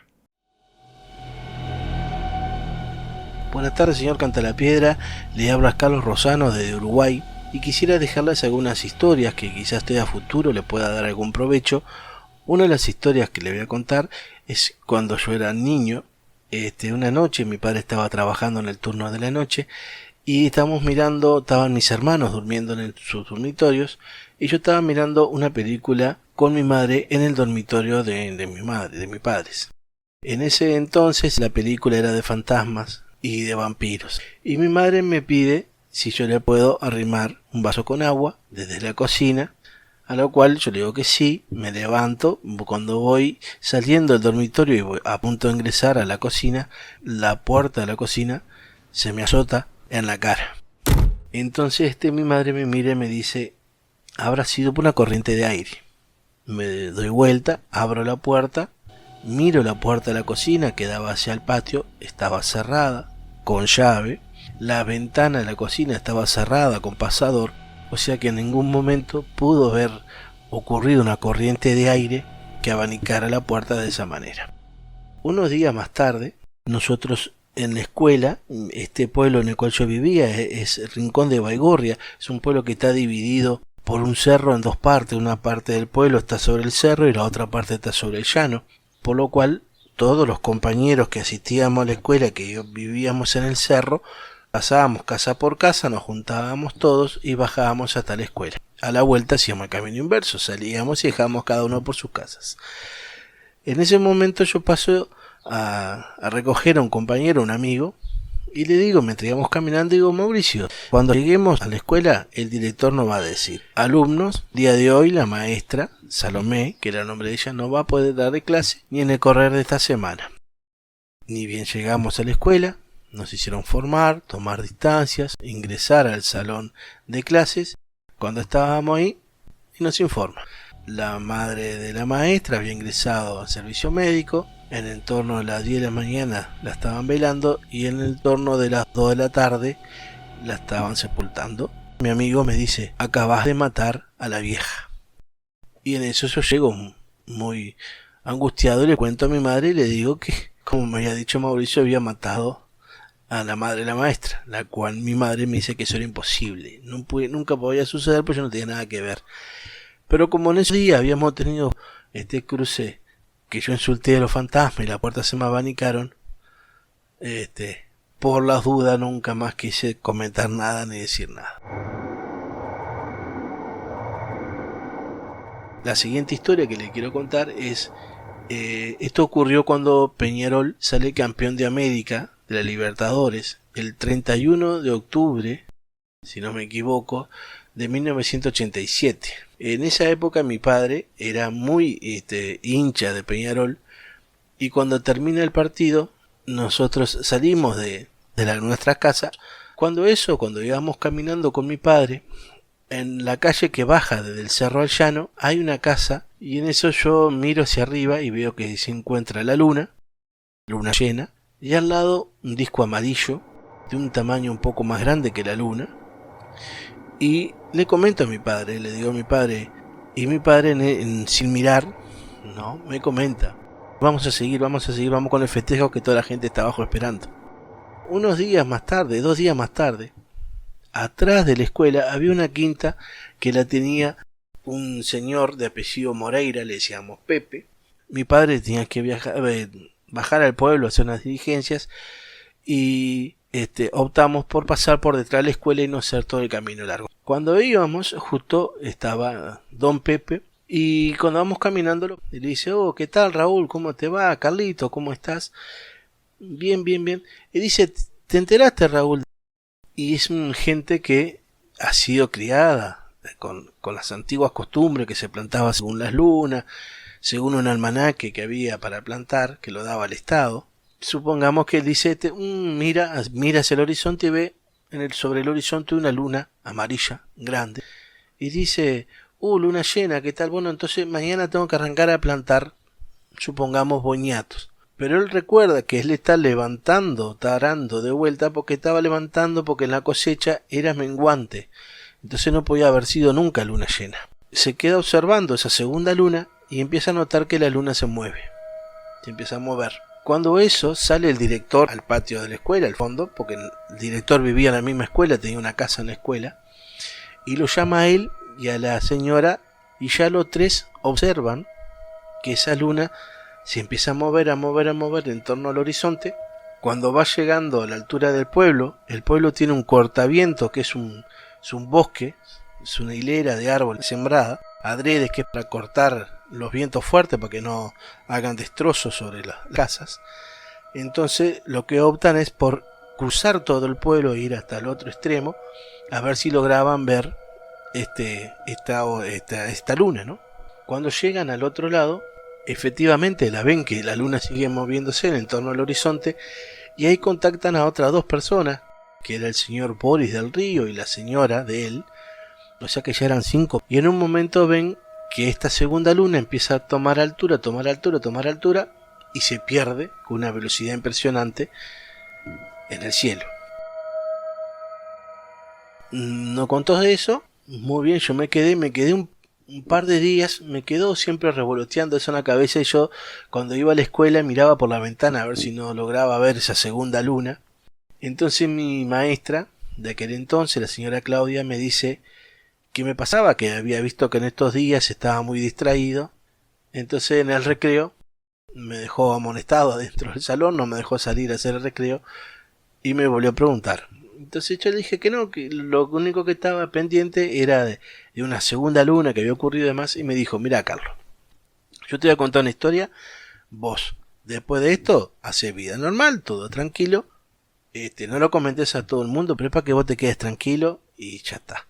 Buenas tardes, señor Cantalapiedra. Le habla Carlos Rosano desde Uruguay. y quisiera dejarles algunas historias que quizás usted a futuro le pueda dar algún provecho. Una de las historias que le voy a contar es cuando yo era niño. Una noche mi padre estaba trabajando en el turno de la noche y estaban mis hermanos durmiendo en sus dormitorios y yo estaba mirando una película con mi madre en el dormitorio de mis padres. En ese entonces la película era de fantasmas y de vampiros y mi madre me pide si yo le puedo arrimar un vaso con agua desde la cocina, a lo cual yo le digo que sí. Me levanto, cuando voy saliendo del dormitorio y voy a punto de ingresar a la cocina, la puerta de la cocina se me azota en la cara. Entonces mi madre me mira y me dice, habrá sido por una corriente de aire. Me doy vuelta, abro la puerta, miro la puerta de la cocina que daba hacia el patio, estaba cerrada, con llave. La ventana de la cocina estaba cerrada con pasador, o sea que en ningún momento pudo haber ocurrido una corriente de aire que abanicara la puerta de esa manera. Unos días más tarde, nosotros en la escuela, este pueblo en el cual yo vivía es Rincón de Baigorria, es un pueblo que está dividido por un cerro en dos partes. Una parte del pueblo está sobre el cerro y la otra parte está sobre el llano, por lo cual todos los compañeros que asistíamos a la escuela, que vivíamos en el cerro, pasábamos casa por casa, nos juntábamos todos y bajábamos hasta la escuela. A la vuelta hacíamos el camino inverso, salíamos y dejábamos cada uno por sus casas. En ese momento yo paso a recoger a un compañero, un amigo, y le digo, mientras íbamos caminando, digo, Mauricio, cuando lleguemos a la escuela, el director nos va a decir, alumnos, día de hoy la maestra, Salomé, que era el nombre de ella, no va a poder dar de clase ni en el correr de esta semana. Ni bien llegamos a la escuela, nos hicieron formar, tomar distancias, ingresar al salón de clases. Cuando estábamos ahí, y nos informa. La madre de la maestra había ingresado al servicio médico. En el torno de las 10 de la mañana la estaban velando y en el torno de las 2 de la tarde la estaban sepultando. Mi amigo me dice, acabas de matar a la vieja. Y en eso yo llego muy angustiado y le cuento a mi madre y le digo que, como me había dicho Mauricio, había matado a la madre de la maestra, la cual mi madre me dice que eso era imposible, nunca podía suceder porque yo no tenía nada que ver. Pero como en ese día habíamos tenido este cruce que yo insulté a los fantasmas y las puertas se me abanicaron, por las dudas nunca más quise comentar nada ni decir nada. La siguiente historia que le quiero contar es, esto ocurrió cuando Peñarol sale campeón de América de la Libertadores el 31 de octubre, si no me equivoco, de 1987. En esa época mi padre era muy hincha de Peñarol y cuando termina el partido nosotros salimos de nuestra casa. Cuando íbamos caminando con mi padre, en la calle que baja desde el cerro al llano hay una casa y en eso yo miro hacia arriba y veo que se encuentra la luna llena, y al lado un disco amarillo de un tamaño un poco más grande que la luna. Y le comento a mi padre, le digo a mi padre, y mi padre sin mirar, no, me comenta, vamos a seguir, vamos con el festejo que toda la gente está abajo esperando. 2 días más tarde, atrás de la escuela había una quinta que la tenía un señor de apellido Moreira, le decíamos Pepe. Mi padre tenía que bajar al pueblo a hacer unas diligencias y optamos por pasar por detrás de la escuela y no hacer todo el camino largo. Cuando íbamos, justo estaba don Pepe y cuando vamos caminando le dice, oh, ¿qué tal Raúl? ¿Cómo te va? Carlito, ¿cómo estás? Bien, bien, bien. Y dice, ¿te enteraste Raúl? Y es gente que ha sido criada con las antiguas costumbres que se plantaba según las lunas, según un almanaque que había para plantar, que lo daba el Estado. Supongamos que él dice, mira hacia el horizonte y ve sobre el horizonte una luna amarilla, grande. Y dice, luna llena, ¿qué tal? Bueno, entonces mañana tengo que arrancar a plantar, supongamos, boñatos. Pero él recuerda que él está tarando de vuelta porque estaba levantando porque en la cosecha era menguante. Entonces no podía haber sido nunca luna llena. Se queda observando esa segunda luna y empieza a notar que la luna se mueve. Se empieza a mover. Cuando eso sale el director al patio de la escuela, al fondo, porque el director vivía en la misma escuela, tenía una casa en la escuela, y lo llama a él y a la señora, y ya los tres observan que esa luna se empieza a mover, a mover, a mover en torno al horizonte. Cuando va llegando a la altura del pueblo, el pueblo tiene un cortaviento que es un bosque, es una hilera de árboles sembrada, adrede, que es para cortar los vientos fuertes para que no hagan destrozos sobre las casas. Entonces lo que optan es por cruzar todo el pueblo e ir hasta el otro extremo a ver si lograban ver esta luna, ¿no? Cuando llegan al otro lado, efectivamente la ven que la luna sigue moviéndose en torno al horizonte, y ahí contactan a otras dos personas, que era el señor Boris del Río y la señora de él, o sea que ya eran 5, y en un momento ven que esta segunda luna empieza a tomar altura, y se pierde con una velocidad impresionante en el cielo. No contó de eso, muy bien, yo me quedé un par de días, me quedó siempre revoloteando eso en la cabeza, y yo cuando iba a la escuela miraba por la ventana a ver si no lograba ver esa segunda luna. Entonces mi maestra de aquel entonces, la señora Claudia, me dice que me pasaba, que había visto que en estos días estaba muy distraído. Entonces en el recreo me dejó amonestado adentro del salón, no me dejó salir a hacer el recreo y me volvió a preguntar. Entonces yo le dije que no, que lo único que estaba pendiente era de una segunda luna que había ocurrido y demás, y me dijo: mira, Carlos, yo te voy a contar una historia, vos después de esto hace vida normal, todo tranquilo, no lo comentes a todo el mundo, pero es para que vos te quedes tranquilo y ya está.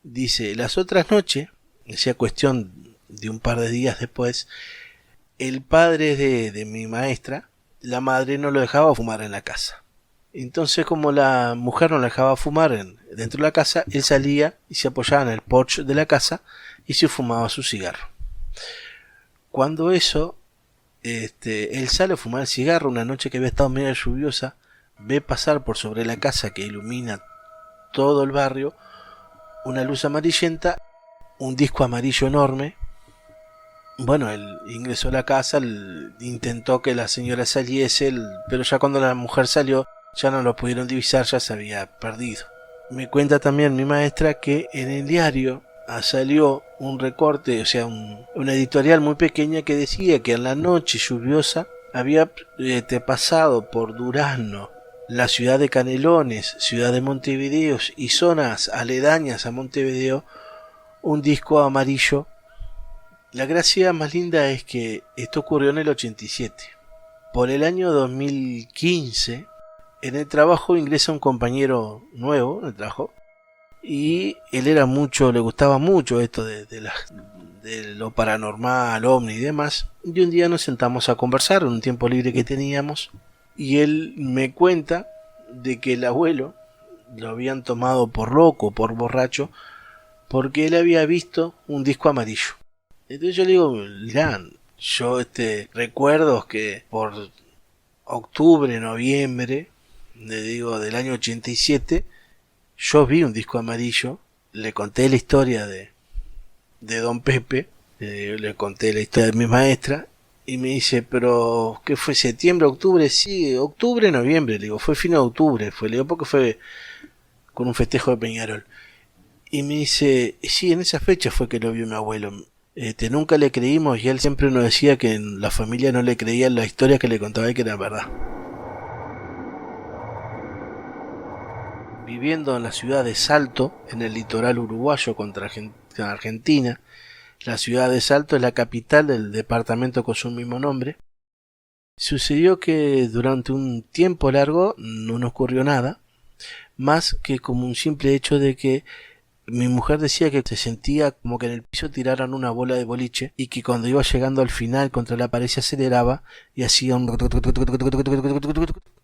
Dice, las otras noches, decía cuestión de un par de días después, el padre de mi maestra, la madre no lo dejaba fumar en la casa. Entonces, como la mujer no la dejaba fumar dentro de la casa, él salía y se apoyaba en el porche de la casa y se fumaba su cigarro. Cuando eso, él sale a fumar el cigarro una noche que había estado medio lluviosa, ve pasar por sobre la casa que ilumina todo el barrio una luz amarillenta, un disco amarillo enorme. Bueno, él ingresó a la casa, intentó que la señora saliese, pero ya cuando la mujer salió, ya no lo pudieron divisar, ya se había perdido. Me cuenta también mi maestra que en el diario salió un recorte, o sea, una editorial muy pequeña que decía que en la noche lluviosa había pasado por Durazno, la ciudad de Canelones, ciudad de Montevideo y zonas aledañas a Montevideo, un disco amarillo. La gracia más linda es que esto ocurrió en el 87. Por el año 2015, en el trabajo ingresa un compañero nuevo en el trabajo, y él le gustaba mucho esto de lo paranormal, ovni y demás, y un día nos sentamos a conversar en un tiempo libre que teníamos, y él me cuenta de que el abuelo lo habían tomado por loco, por borracho, porque él había visto un disco amarillo. Entonces yo le digo, mirá, yo recuerdo que por octubre, noviembre, le digo, del año 87, yo vi un disco amarillo, le conté la historia de Don Pepe, le conté la historia de mi maestra, y me dice, pero ¿qué fue? ¿Septiembre, octubre? Sí, octubre, noviembre, le digo, fue fin de octubre, le digo, porque fue con un festejo de Peñarol. Y me dice, sí, en esa fecha fue que lo vio mi abuelo. Nunca le creímos, y él siempre nos decía que en la familia no le creían las historias que le contaba y que era verdad. Viviendo en la ciudad de Salto, en el litoral uruguayo contra Argentina. La ciudad de Salto es la capital del departamento con su mismo nombre. Sucedió que durante un tiempo largo no nos ocurrió nada, más que como un simple hecho de que mi mujer decía que se sentía como que en el piso tiraran una bola de boliche, y que cuando iba llegando al final contra la pared se aceleraba y hacía un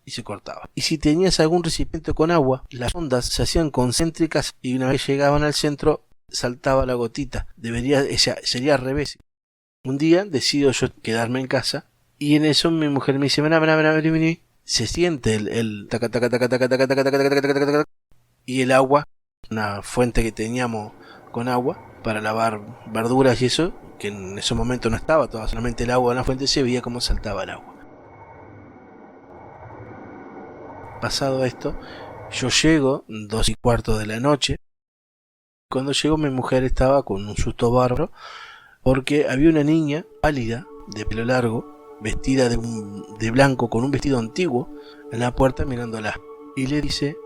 y se cortaba. Y si tenías algún recipiente con agua, las ondas se hacían concéntricas y una vez llegaban al centro saltaba la gotita. Sería al revés. Un día decido yo quedarme en casa, y en eso mi mujer me dice, vení. Se siente el taca taca taca taca taca taca taca taca taca taca, y el agua, una fuente que teníamos con agua para lavar verduras y eso, que en ese momento no estaba, solamente el agua en la fuente, se veía cómo saltaba el agua. Pasado esto, yo llego 2:15 de la noche, Cuando llegó mi mujer estaba con un susto bárbaro porque había una niña pálida, de pelo largo, vestida de blanco con un vestido antiguo, en la puerta mirándola. Y le dice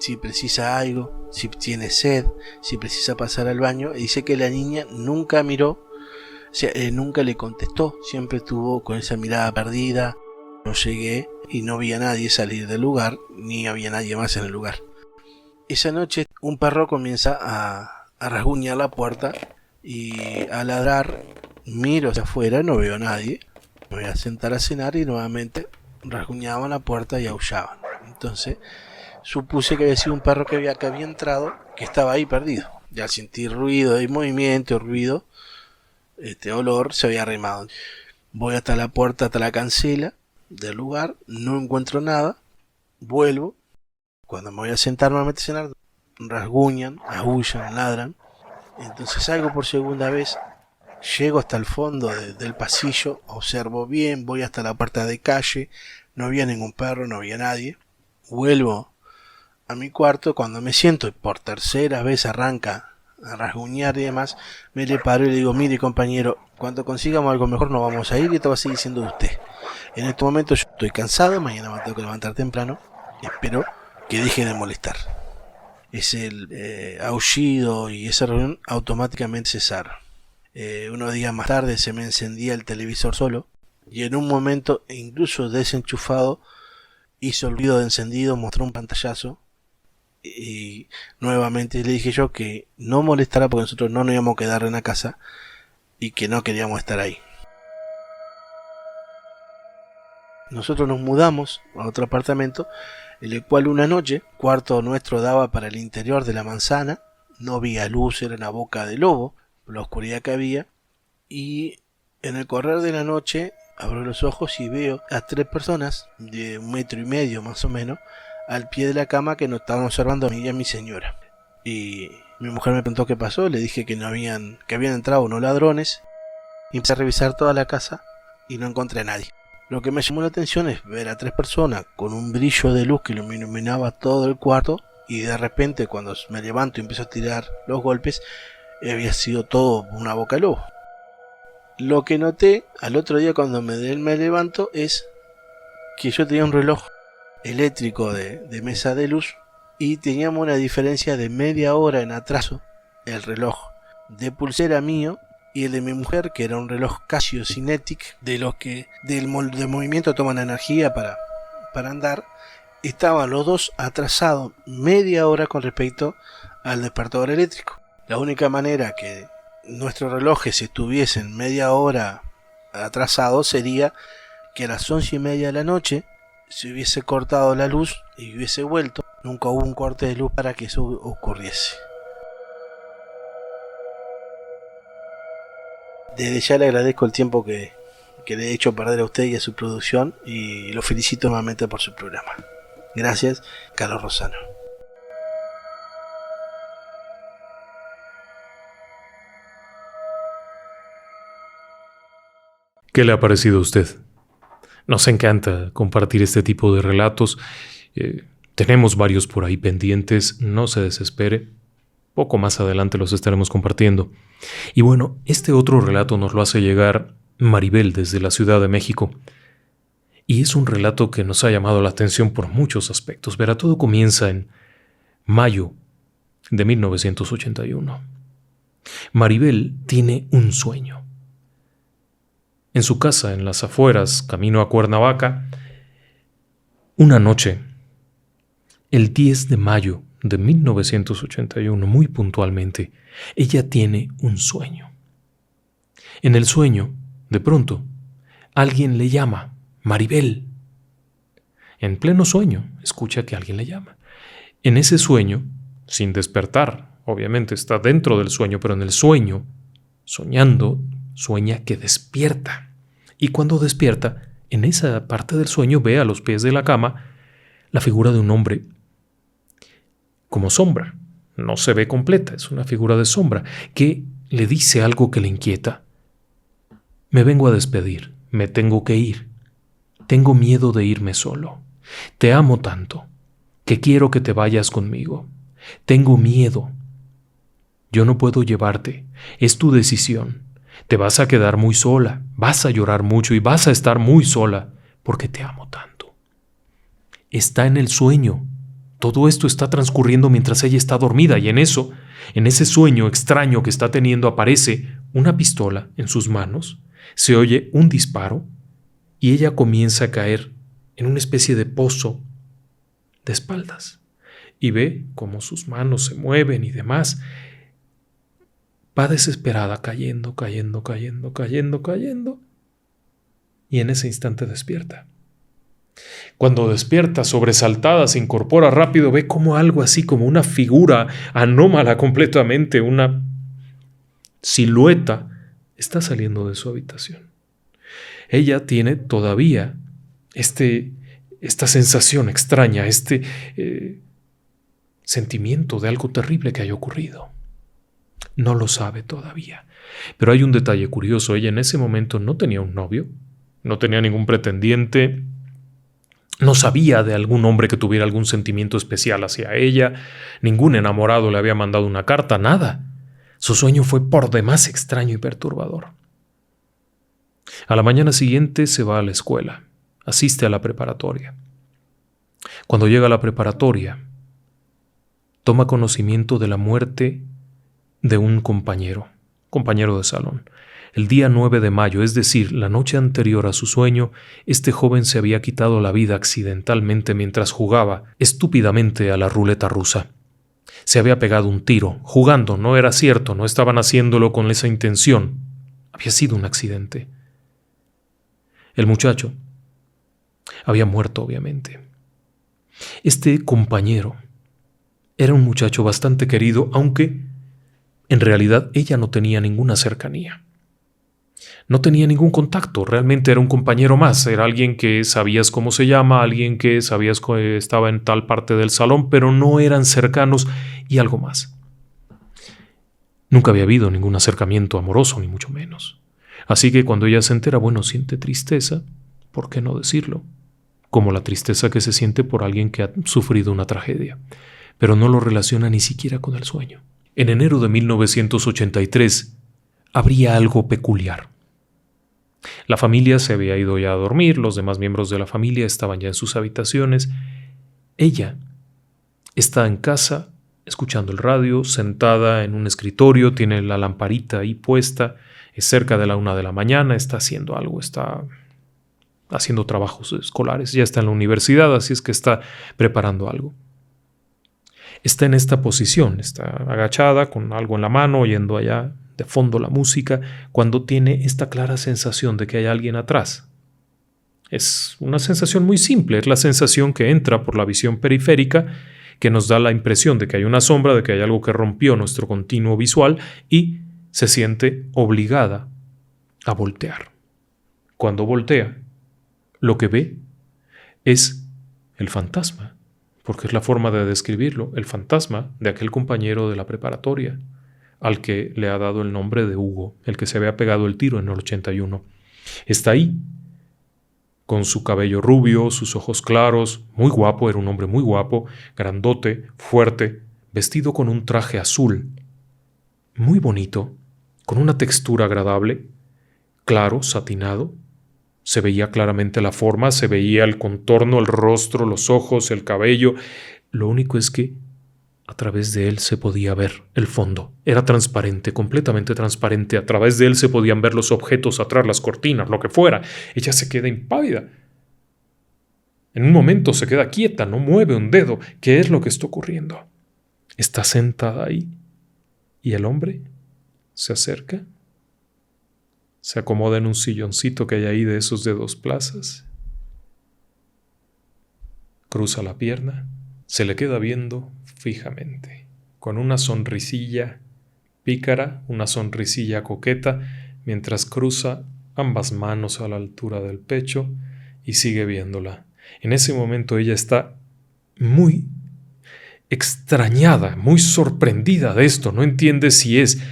si precisa algo, si tiene sed, si precisa pasar al baño. Y dice que la niña nunca miró, o sea, nunca le contestó, siempre estuvo con esa mirada perdida. No llegué y no vi a nadie salir del lugar, ni había nadie más en el lugar. Esa noche un perro comienza a rasguñar la puerta y a ladrar. Miro hacia afuera, no veo a nadie. Me voy a sentar a cenar y nuevamente rasguñaban la puerta y aullaban. Entonces supuse que había sido un perro que había entrado, que estaba ahí perdido. Ya sentí ruido y movimiento, ruido, olor, se había arrimado. Voy hasta la puerta, hasta la cancela del lugar, no encuentro nada. Vuelvo. Cuando me voy a sentar nuevamente a cenar, rasguñan, aullan, ladran. Entonces salgo por segunda vez, llego hasta el fondo del pasillo, observo bien, voy hasta la puerta de calle, no había ningún perro, no había nadie. Vuelvo a mi cuarto, cuando me siento y por tercera vez arranca a rasguñar y demás, me le paro y le digo: mire compañero, cuando consigamos algo mejor nos vamos a ir y esto va a seguir siendo de usted. En este momento yo estoy cansado, mañana me tengo que levantar temprano, espero que deje de molestar. Ese aullido y esa reunión automáticamente cesaron. Unos días más tarde se me encendía el televisor solo y en un momento, incluso desenchufado, hizo el ruido de encendido, mostró un pantallazo y nuevamente le dije yo que no molestara porque nosotros no nos íbamos a quedar en la casa y que no queríamos estar ahí. Nosotros nos mudamos a otro apartamento, en el cual una noche, el cuarto nuestro daba para el interior de la manzana, no había luz, era una boca de lobo, por la oscuridad que había, y en el correr de la noche abro los ojos y veo a 3 personas de 1,5 metros más o menos al pie de la cama que nos estaban observando a mí y a mi señora. Y mi mujer me preguntó qué pasó, le dije que habían entrado unos ladrones, y empecé a revisar toda la casa y no encontré a nadie. Lo que me llamó la atención es ver a 3 personas con un brillo de luz que iluminaba todo el cuarto, y de repente cuando me levanto y empiezo a tirar los golpes, había sido todo una boca de lobo. Lo que noté al otro día cuando me levanto es que yo tenía un reloj eléctrico de mesa de luz y teníamos una diferencia de media hora en atraso el reloj de pulsera mío y el de mi mujer, que era un reloj Casio Cinetic, de los que de movimiento toman energía para andar. Estaban los dos atrasados media hora con respecto al despertador eléctrico. La única manera que nuestros relojes estuviesen media hora atrasados sería que a las 11:30 de la noche se hubiese cortado la luz y hubiese vuelto. Nunca hubo un corte de luz para que eso ocurriese. Desde ya le agradezco el tiempo que le he hecho perder a usted y a su producción, y lo felicito nuevamente por su programa. Gracias, Carlos Rosano. ¿Qué le ha parecido a usted? Nos encanta compartir este tipo de relatos. Tenemos varios por ahí pendientes, no se desespere. Poco más adelante los estaremos compartiendo. Y bueno, este otro relato nos lo hace llegar Maribel desde la Ciudad de México. Y es un relato que nos ha llamado la atención por muchos aspectos. Verá, todo comienza en mayo de 1981. Maribel tiene un sueño. En su casa, en las afueras, camino a Cuernavaca, una noche, el 10 de mayo de 1981, muy puntualmente, ella tiene un sueño. En el sueño, de pronto, alguien le llama, Maribel. En pleno sueño, escucha que alguien le llama. En ese sueño, sin despertar, obviamente está dentro del sueño, pero en el sueño, soñando, sueña que despierta. Y cuando despierta, en esa parte del sueño ve a los pies de la cama la figura de un hombre como sombra. No se ve completa, es una figura de sombra que le dice algo que le inquieta. Me vengo a despedir, me tengo que ir. Tengo miedo de irme solo. Te amo tanto que quiero que te vayas conmigo. Tengo miedo. Yo no puedo llevarte. Es tu decisión. Te vas a quedar muy sola, vas a llorar mucho y vas a estar muy sola porque te amo tanto. Está en el sueño. Todo esto está transcurriendo mientras ella está dormida y en ese sueño extraño que está teniendo, aparece una pistola en sus manos, se oye un disparo y ella comienza a caer en una especie de pozo de espaldas y ve cómo sus manos se mueven y demás. Va desesperada, cayendo, y en ese instante despierta. Cuando despierta, sobresaltada, se incorpora rápido, ve como algo así como una figura anómala completamente, una silueta, está saliendo de su habitación. Ella tiene todavía esta sensación extraña, sentimiento de algo terrible que haya ocurrido. No lo sabe todavía. Pero hay un detalle curioso. Ella en ese momento no tenía un novio, no tenía ningún pretendiente, no sabía de algún hombre que tuviera algún sentimiento especial hacia ella, ningún enamorado le había mandado una carta, nada. Su sueño fue por demás extraño y perturbador. A la mañana siguiente se va a la escuela, asiste a la preparatoria. Cuando llega a la preparatoria, toma conocimiento de la muerte de un compañero de salón. El día 9 de mayo, es decir, la noche anterior a su sueño, este joven se había quitado la vida accidentalmente mientras jugaba estúpidamente a la ruleta rusa. Se había pegado un tiro, jugando, no era cierto, no estaban haciéndolo con esa intención. Había sido un accidente. El muchacho había muerto, obviamente. Este compañero era un muchacho bastante querido, aunque en realidad ella no tenía ninguna cercanía. No tenía ningún contacto, realmente era un compañero más, era alguien que sabías cómo se llama, alguien que sabías que estaba en tal parte del salón, pero no eran cercanos y algo más. Nunca había habido ningún acercamiento amoroso, ni mucho menos. Así que cuando ella se entera, siente tristeza, ¿por qué no decirlo? Como la tristeza que se siente por alguien que ha sufrido una tragedia, pero no lo relaciona ni siquiera con el sueño. En enero de 1983 habría algo peculiar. La familia se había ido ya a dormir, los demás miembros de la familia estaban ya en sus habitaciones. Ella está en casa, escuchando el radio, sentada en un escritorio, tiene la lamparita ahí puesta, es cerca de la 1 de la mañana, está haciendo algo, está haciendo trabajos escolares, ya está en la universidad, así es que está preparando algo. Está en esta posición, está agachada con algo en la mano, oyendo allá de fondo la música, cuando tiene esta clara sensación de que hay alguien atrás. Es una sensación muy simple, es la sensación que entra por la visión periférica, que nos da la impresión de que hay una sombra, de que hay algo que rompió nuestro continuo visual y se siente obligada a voltear. Cuando voltea, lo que ve es el fantasma, porque es la forma de describirlo, el fantasma de aquel compañero de la preparatoria, al que le ha dado el nombre de Hugo, el que se había pegado el tiro en el 81. Está ahí, con su cabello rubio, sus ojos claros, muy guapo, era un hombre muy guapo, grandote, fuerte, vestido con un traje azul, muy bonito, con una textura agradable, claro, satinado. Se veía claramente la forma, se veía el contorno, el rostro, los ojos, el cabello. Lo único es que a través de él se podía ver el fondo. Era transparente, completamente transparente. A través de él se podían ver los objetos atrás, las cortinas, lo que fuera. Ella se queda impávida. En un momento se queda quieta, no mueve un dedo. ¿Qué es lo que está ocurriendo? Está sentada ahí. Y el hombre se acerca, se acomoda en un silloncito que hay ahí de esos de 2 plazas, cruza la pierna, se le queda viendo fijamente, con una sonrisilla pícara, una sonrisilla coqueta, mientras cruza ambas manos a la altura del pecho y sigue viéndola. En ese momento ella está muy extrañada, muy sorprendida de esto, no entiende si es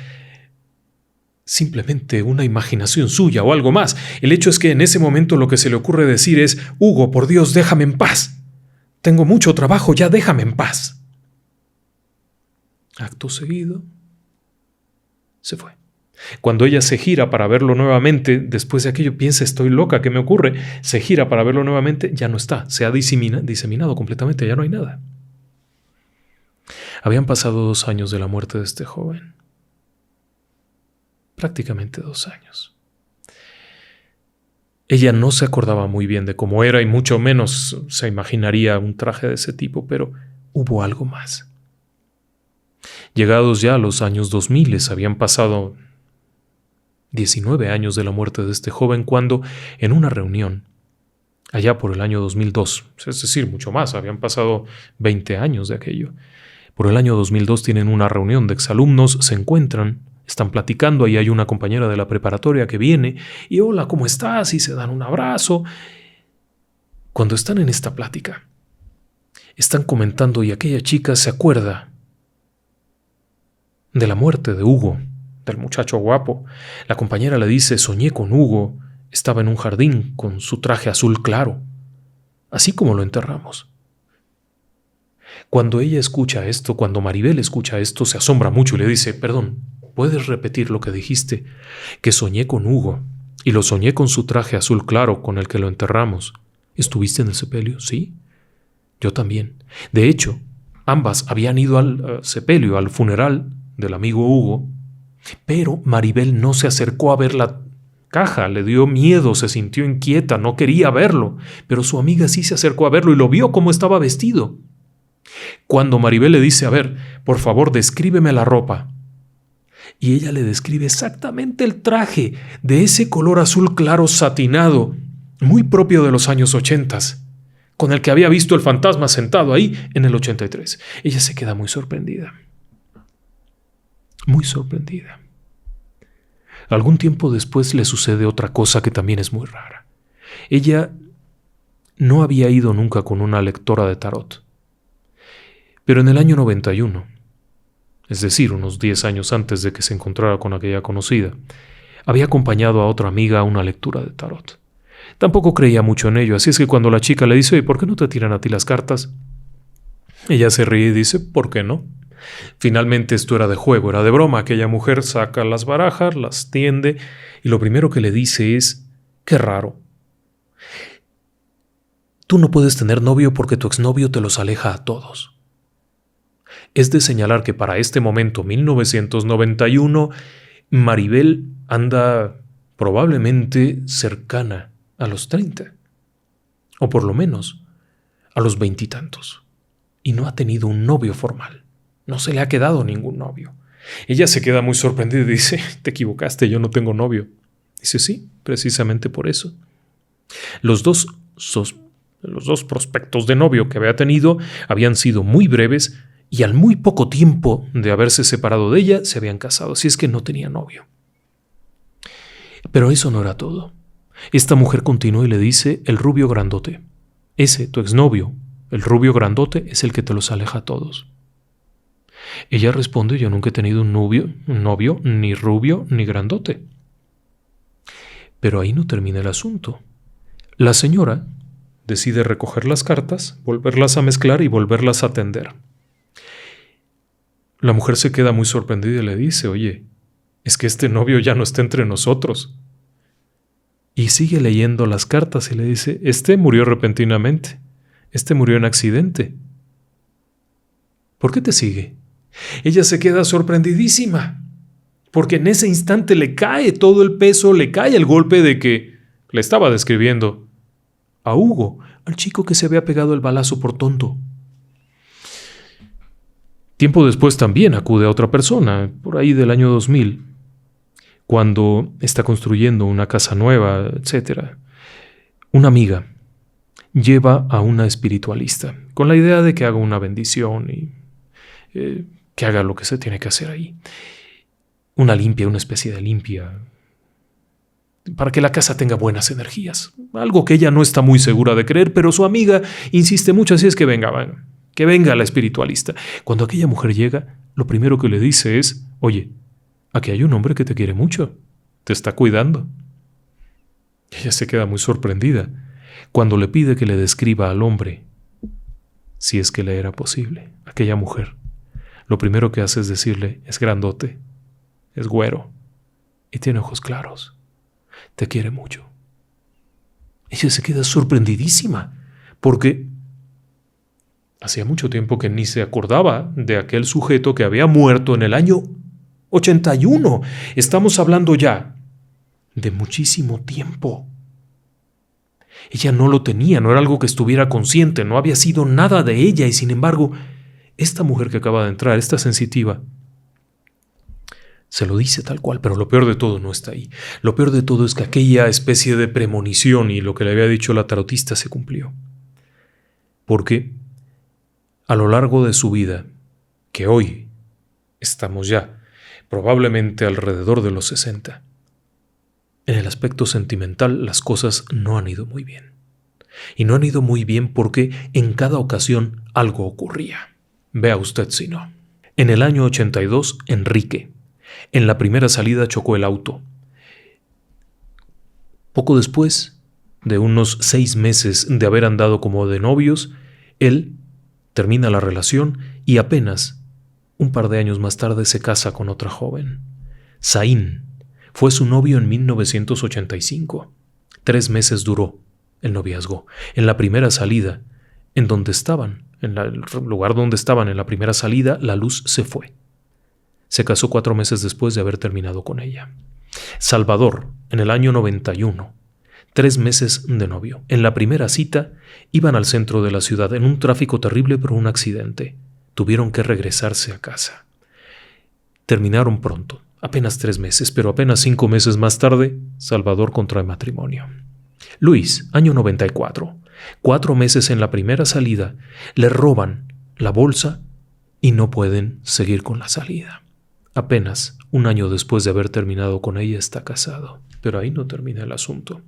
simplemente una imaginación suya o algo más. El hecho es que en ese momento lo que se le ocurre decir es: Hugo, por Dios, déjame en paz. Tengo mucho trabajo, ya déjame en paz. Acto seguido, Se fue. Cuando ella se gira para verlo nuevamente, después de aquello piensa, estoy loca, ¿qué me ocurre? Se gira para verlo nuevamente, ya no está, se ha diseminado completamente, ya no hay nada. Habían pasado 2 años de la muerte de este joven. Prácticamente 2 años. Ella no se acordaba muy bien de cómo era y mucho menos se imaginaría un traje de ese tipo, pero hubo algo más. Llegados ya a los años 2000, habían pasado 19 años de la muerte de este joven cuando, en una reunión, allá por el año 2002, es decir, mucho más, habían pasado 20 años de aquello. Por el año 2002 tienen una reunión de exalumnos, se encuentran, están platicando, ahí hay una compañera de la preparatoria que viene y hola, ¿cómo estás? Y se dan un abrazo. Cuando están en esta plática, están comentando y aquella chica se acuerda de la muerte de Hugo, del muchacho guapo. La compañera le dice, soñé con Hugo, estaba en un jardín con su traje azul claro, así como lo enterramos. Cuando ella escucha esto, cuando Maribel escucha esto, se asombra mucho y le dice, perdón, ¿puedes repetir lo que dijiste? Que soñé con Hugo y lo soñé con su traje azul claro con el que lo enterramos. ¿Estuviste en el sepelio? Sí. Yo también. De hecho, ambas habían ido al sepelio, al funeral del amigo Hugo, pero Maribel no se acercó a ver la caja, le dio miedo, se sintió inquieta, no quería verlo, pero su amiga sí se acercó a verlo y lo vio cómo estaba vestido. Cuando Maribel le dice, a ver, por favor, descríbeme la ropa, y ella le describe exactamente el traje de ese color azul claro satinado, muy propio de los años 80, con el que había visto el fantasma sentado ahí en el 83. Ella se queda muy sorprendida. Muy sorprendida. Algún tiempo después le sucede otra cosa que también es muy rara. Ella no había ido nunca con una lectora de tarot. Pero en el año 91, es decir, unos 10 años antes de que se encontrara con aquella conocida, había acompañado a otra amiga a una lectura de tarot. Tampoco creía mucho en ello, así es que cuando la chica le dice, oye, ¿por qué no te tiran a ti las cartas? Ella se ríe y dice, ¿por qué no? Finalmente esto era de juego, era de broma. Aquella mujer saca las barajas, las tiende y lo primero que le dice es, qué raro. Tú no puedes tener novio porque tu exnovio te los aleja a todos. Es de señalar que para este momento, 1991, Maribel anda probablemente cercana a los 30, o por lo menos a los 20 y tantos, y no ha tenido un novio formal. No se le ha quedado ningún novio. Ella se queda muy sorprendida y dice, te equivocaste, yo no tengo novio. Dice, sí, precisamente por eso. Los dos prospectos de novio que había tenido habían sido muy breves y al muy poco tiempo de haberse separado de ella se habían casado, así es que no tenía novio. Pero eso no era todo. Esta mujer continuó y le dice, el rubio grandote, ese, tu exnovio, el rubio grandote es el que te los aleja a todos. Ella responde, yo nunca he tenido un novio, ni rubio, ni grandote. Pero ahí no termina el asunto. La señora decide recoger las cartas, volverlas a mezclar y volverlas a tender. La mujer se queda muy sorprendida y le dice, oye, es que este novio ya no está entre nosotros. Y sigue leyendo las cartas y le dice, este murió repentinamente, este murió en accidente. ¿Por qué te sigue? Ella se queda sorprendidísima, porque en ese instante le cae todo el peso, le cae el golpe de que le estaba describiendo a Hugo, al chico que se había pegado el balazo por tonto. Tiempo después también acude a otra persona, por ahí del año 2000, cuando está construyendo una casa nueva, etc. Una amiga lleva a una espiritualista con la idea de que haga una bendición y que haga lo que se tiene que hacer ahí. Una limpia, una especie de limpia, para que la casa tenga buenas energías. Algo que ella no está muy segura de creer, pero su amiga insiste mucho, así es que venga la espiritualista. Cuando aquella mujer llega, lo primero que le dice es, oye, aquí hay un hombre que te quiere mucho, te está cuidando. Ella se queda muy sorprendida cuando le pide que le describa al hombre, si es que le era posible. Aquella mujer, lo primero que hace es decirle, es grandote, es güero y tiene ojos claros. Te quiere mucho. Ella se queda sorprendidísima porque hacía mucho tiempo que ni se acordaba de aquel sujeto que había muerto en el año 81. Estamos hablando ya de muchísimo tiempo. Ella no lo tenía, no era algo que estuviera consciente, no había sido nada de ella y sin embargo, esta mujer que acaba de entrar, esta sensitiva, se lo dice tal cual, pero lo peor de todo no está ahí. Lo peor de todo es que aquella especie de premonición y lo que le había dicho la tarotista se cumplió. Porque a lo largo de su vida, que hoy estamos ya probablemente alrededor de los 60, en el aspecto sentimental las cosas no han ido muy bien. Y no han ido muy bien porque en cada ocasión algo ocurría. Vea usted si no. En el año 82, Enrique, en la primera salida chocó el auto. Poco después de unos 6 meses de haber andado como de novios, él termina la relación y apenas un par de años más tarde se casa con otra joven. Zain fue su novio en 1985. 3 meses duró el noviazgo. En la primera salida, en el lugar donde estaban en la primera salida, la luz se fue. Se casó 4 meses después de haber terminado con ella. Salvador, en el año 91, 3 meses de novio. En la primera cita, iban al centro de la ciudad en un tráfico terrible por un accidente. Tuvieron que regresarse a casa. Terminaron pronto, apenas 3 meses, pero apenas 5 meses más tarde, Salvador contrae matrimonio. Luis, año 94, 4 meses en la primera salida, le roban la bolsa y no pueden seguir con la salida. Apenas 1 año después de haber terminado con ella está casado, pero ahí no termina el asunto.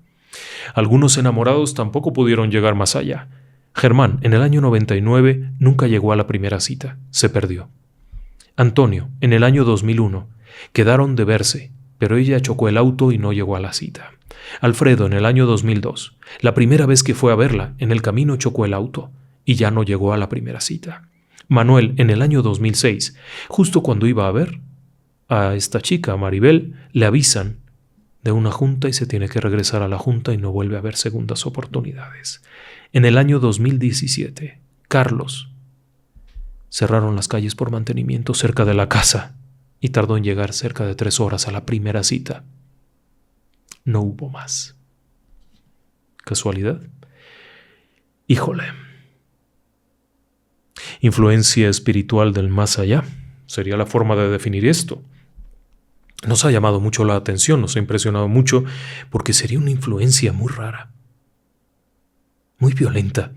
Algunos enamorados tampoco pudieron llegar más allá. Germán, en el año 99, nunca llegó a la primera cita, se perdió. Antonio, en el año 2001, quedaron de verse, pero ella chocó el auto y no llegó a la cita. Alfredo, en el año 2002, la primera vez que fue a verla, en el camino chocó el auto y ya no llegó a la primera cita. Manuel, en el año 2006, justo cuando iba a ver a esta chica, a Maribel, le avisan de una junta y se tiene que regresar a la junta y no vuelve a haber segundas oportunidades. En el año 2017, Carlos, cerraron las calles por mantenimiento cerca de la casa y tardó en llegar cerca de 3 horas a la primera cita. No hubo más. ¿Casualidad? Híjole. Influencia espiritual del más allá sería la forma de definir esto. Nos ha llamado mucho la atención, nos ha impresionado mucho, porque sería una influencia muy rara, muy violenta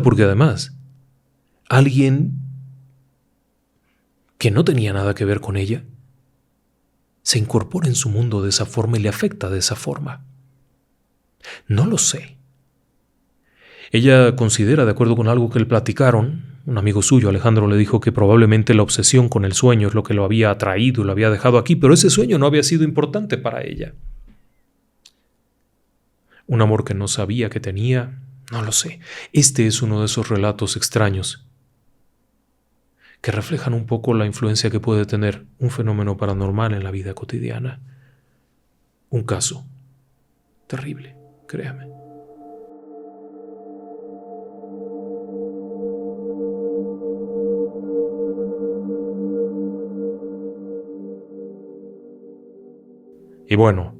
porque además alguien que no tenía nada que ver con ella se incorpora en su mundo de esa forma y le afecta de esa forma. No lo sé. Ella considera, de acuerdo con algo que le platicaron, un amigo suyo, Alejandro, le dijo que probablemente la obsesión con el sueño es lo que lo había atraído y lo había dejado aquí, pero ese sueño no había sido importante para ella. Un amor que no sabía que tenía, no lo sé. Este es uno de esos relatos extraños que reflejan un poco la influencia que puede tener un fenómeno paranormal en la vida cotidiana. Un caso terrible, créame. Y bueno,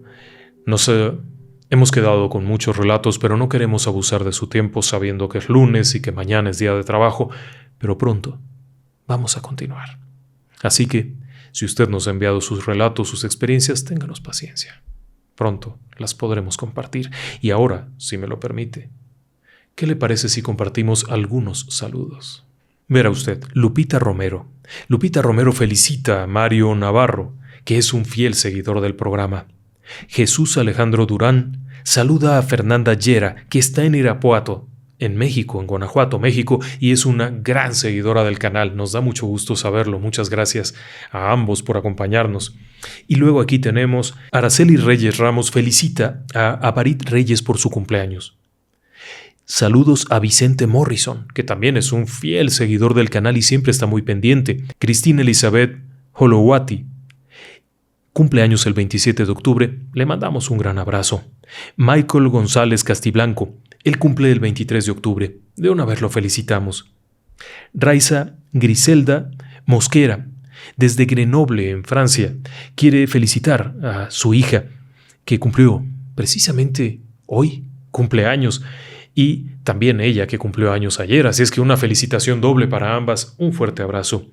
no sé, hemos quedado con muchos relatos, pero no queremos abusar de su tiempo sabiendo que es lunes y que mañana es día de trabajo, pero pronto vamos a continuar. Así que, si usted nos ha enviado sus relatos, sus experiencias, ténganos paciencia. Pronto las podremos compartir. Y ahora, si me lo permite, ¿qué le parece si compartimos algunos saludos? Verá usted, Lupita Romero. Lupita Romero felicita a Mario Navarro, que es un fiel seguidor del programa. Jesús Alejandro Durán saluda a Fernanda Llera, que está en Irapuato, en México, en Guanajuato, México, y es una gran seguidora del canal. Nos da mucho gusto saberlo. Muchas gracias a ambos por acompañarnos. Y luego aquí tenemos Araceli Reyes Ramos felicita a Aparit Reyes por su cumpleaños. Saludos a Vicente Morrison, que también es un fiel seguidor del canal y siempre está muy pendiente. Cristina Elizabeth Holowati cumpleaños el 27 de octubre, le mandamos un gran abrazo. Michael González Castiblanco, él cumple el 23 de octubre, de una vez lo felicitamos. Raiza Griselda Mosquera, desde Grenoble, en Francia, quiere felicitar a su hija, que cumplió precisamente hoy, cumpleaños, y también ella que cumplió años ayer, así es que una felicitación doble para ambas, un fuerte abrazo.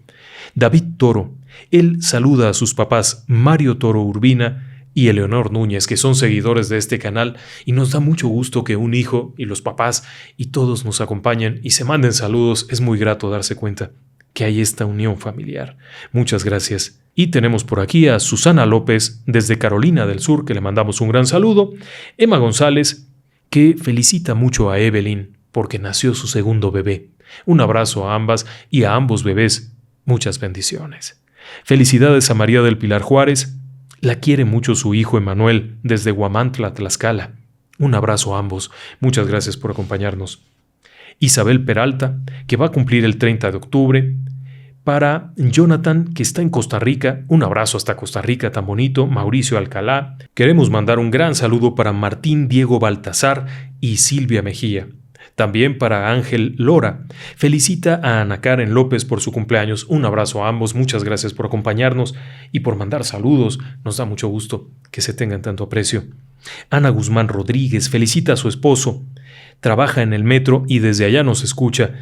David Toro, él saluda a sus papás Mario Toro Urbina y Eleonor Núñez, que son seguidores de este canal, y nos da mucho gusto que un hijo y los papás y todos nos acompañen y se manden saludos. Es muy grato darse cuenta que hay esta unión familiar. Muchas gracias. Y tenemos por aquí a Susana López desde Carolina del Sur, que le mandamos un gran saludo. Emma González, que felicita mucho a Evelyn porque nació su segundo bebé. Un abrazo a ambas y a ambos bebés. Muchas bendiciones. Felicidades a María del Pilar Juárez. La quiere mucho su hijo Emanuel desde Huamantla, Tlaxcala. Un abrazo a ambos. Muchas gracias por acompañarnos. Isabel Peralta, que va a cumplir el 30 de octubre. Para Jonathan, que está en Costa Rica, un abrazo hasta Costa Rica, tan bonito. Mauricio Alcalá. Queremos mandar un gran saludo para Martín Diego Baltazar y Silvia Mejía. También para Ángel Lora. Felicita a Ana Karen López por su cumpleaños. Un abrazo a ambos. Muchas gracias por acompañarnos y por mandar saludos. Nos da mucho gusto que se tengan tanto aprecio. Ana Guzmán Rodríguez felicita a su esposo. Trabaja en el metro y desde allá nos escucha.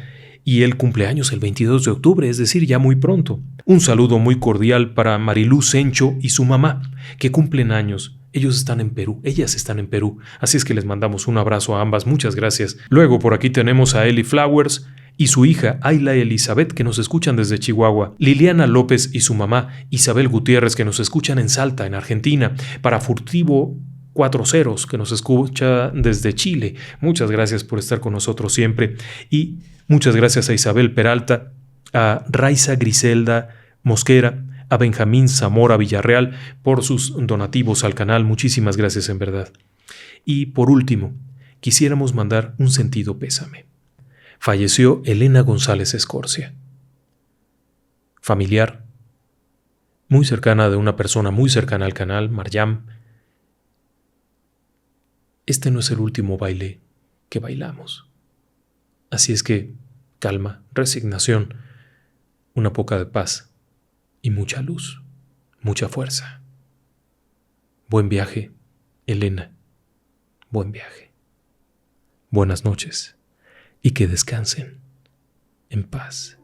Y el cumpleaños el 22 de octubre, es decir, ya muy pronto. Un saludo muy cordial para Marilú Sencho y su mamá, que cumplen años. Ellos están en Perú, ellas están en Perú, así es que les mandamos un abrazo a ambas, muchas gracias. Luego por aquí tenemos a Eli Flowers y su hija Ayla Elizabeth, que nos escuchan desde Chihuahua. Liliana López y su mamá Isabel Gutiérrez, que nos escuchan en Salta, en Argentina. Para Furtivo 40, que nos escucha desde Chile. Muchas gracias por estar con nosotros siempre. Y muchas gracias a Isabel Peralta, a Raiza Griselda Mosquera, a Benjamín Zamora Villarreal por sus donativos al canal. Muchísimas gracias en verdad. Y por último, quisiéramos mandar un sentido pésame. Falleció Elena González Escorcia, familiar, muy cercana de una persona muy cercana al canal, Maryam. Este no es el último baile que bailamos. Así es que calma, resignación, una poca de paz y mucha luz, mucha fuerza. Buen viaje, Elena. Buen viaje. Buenas noches y que descansen en paz.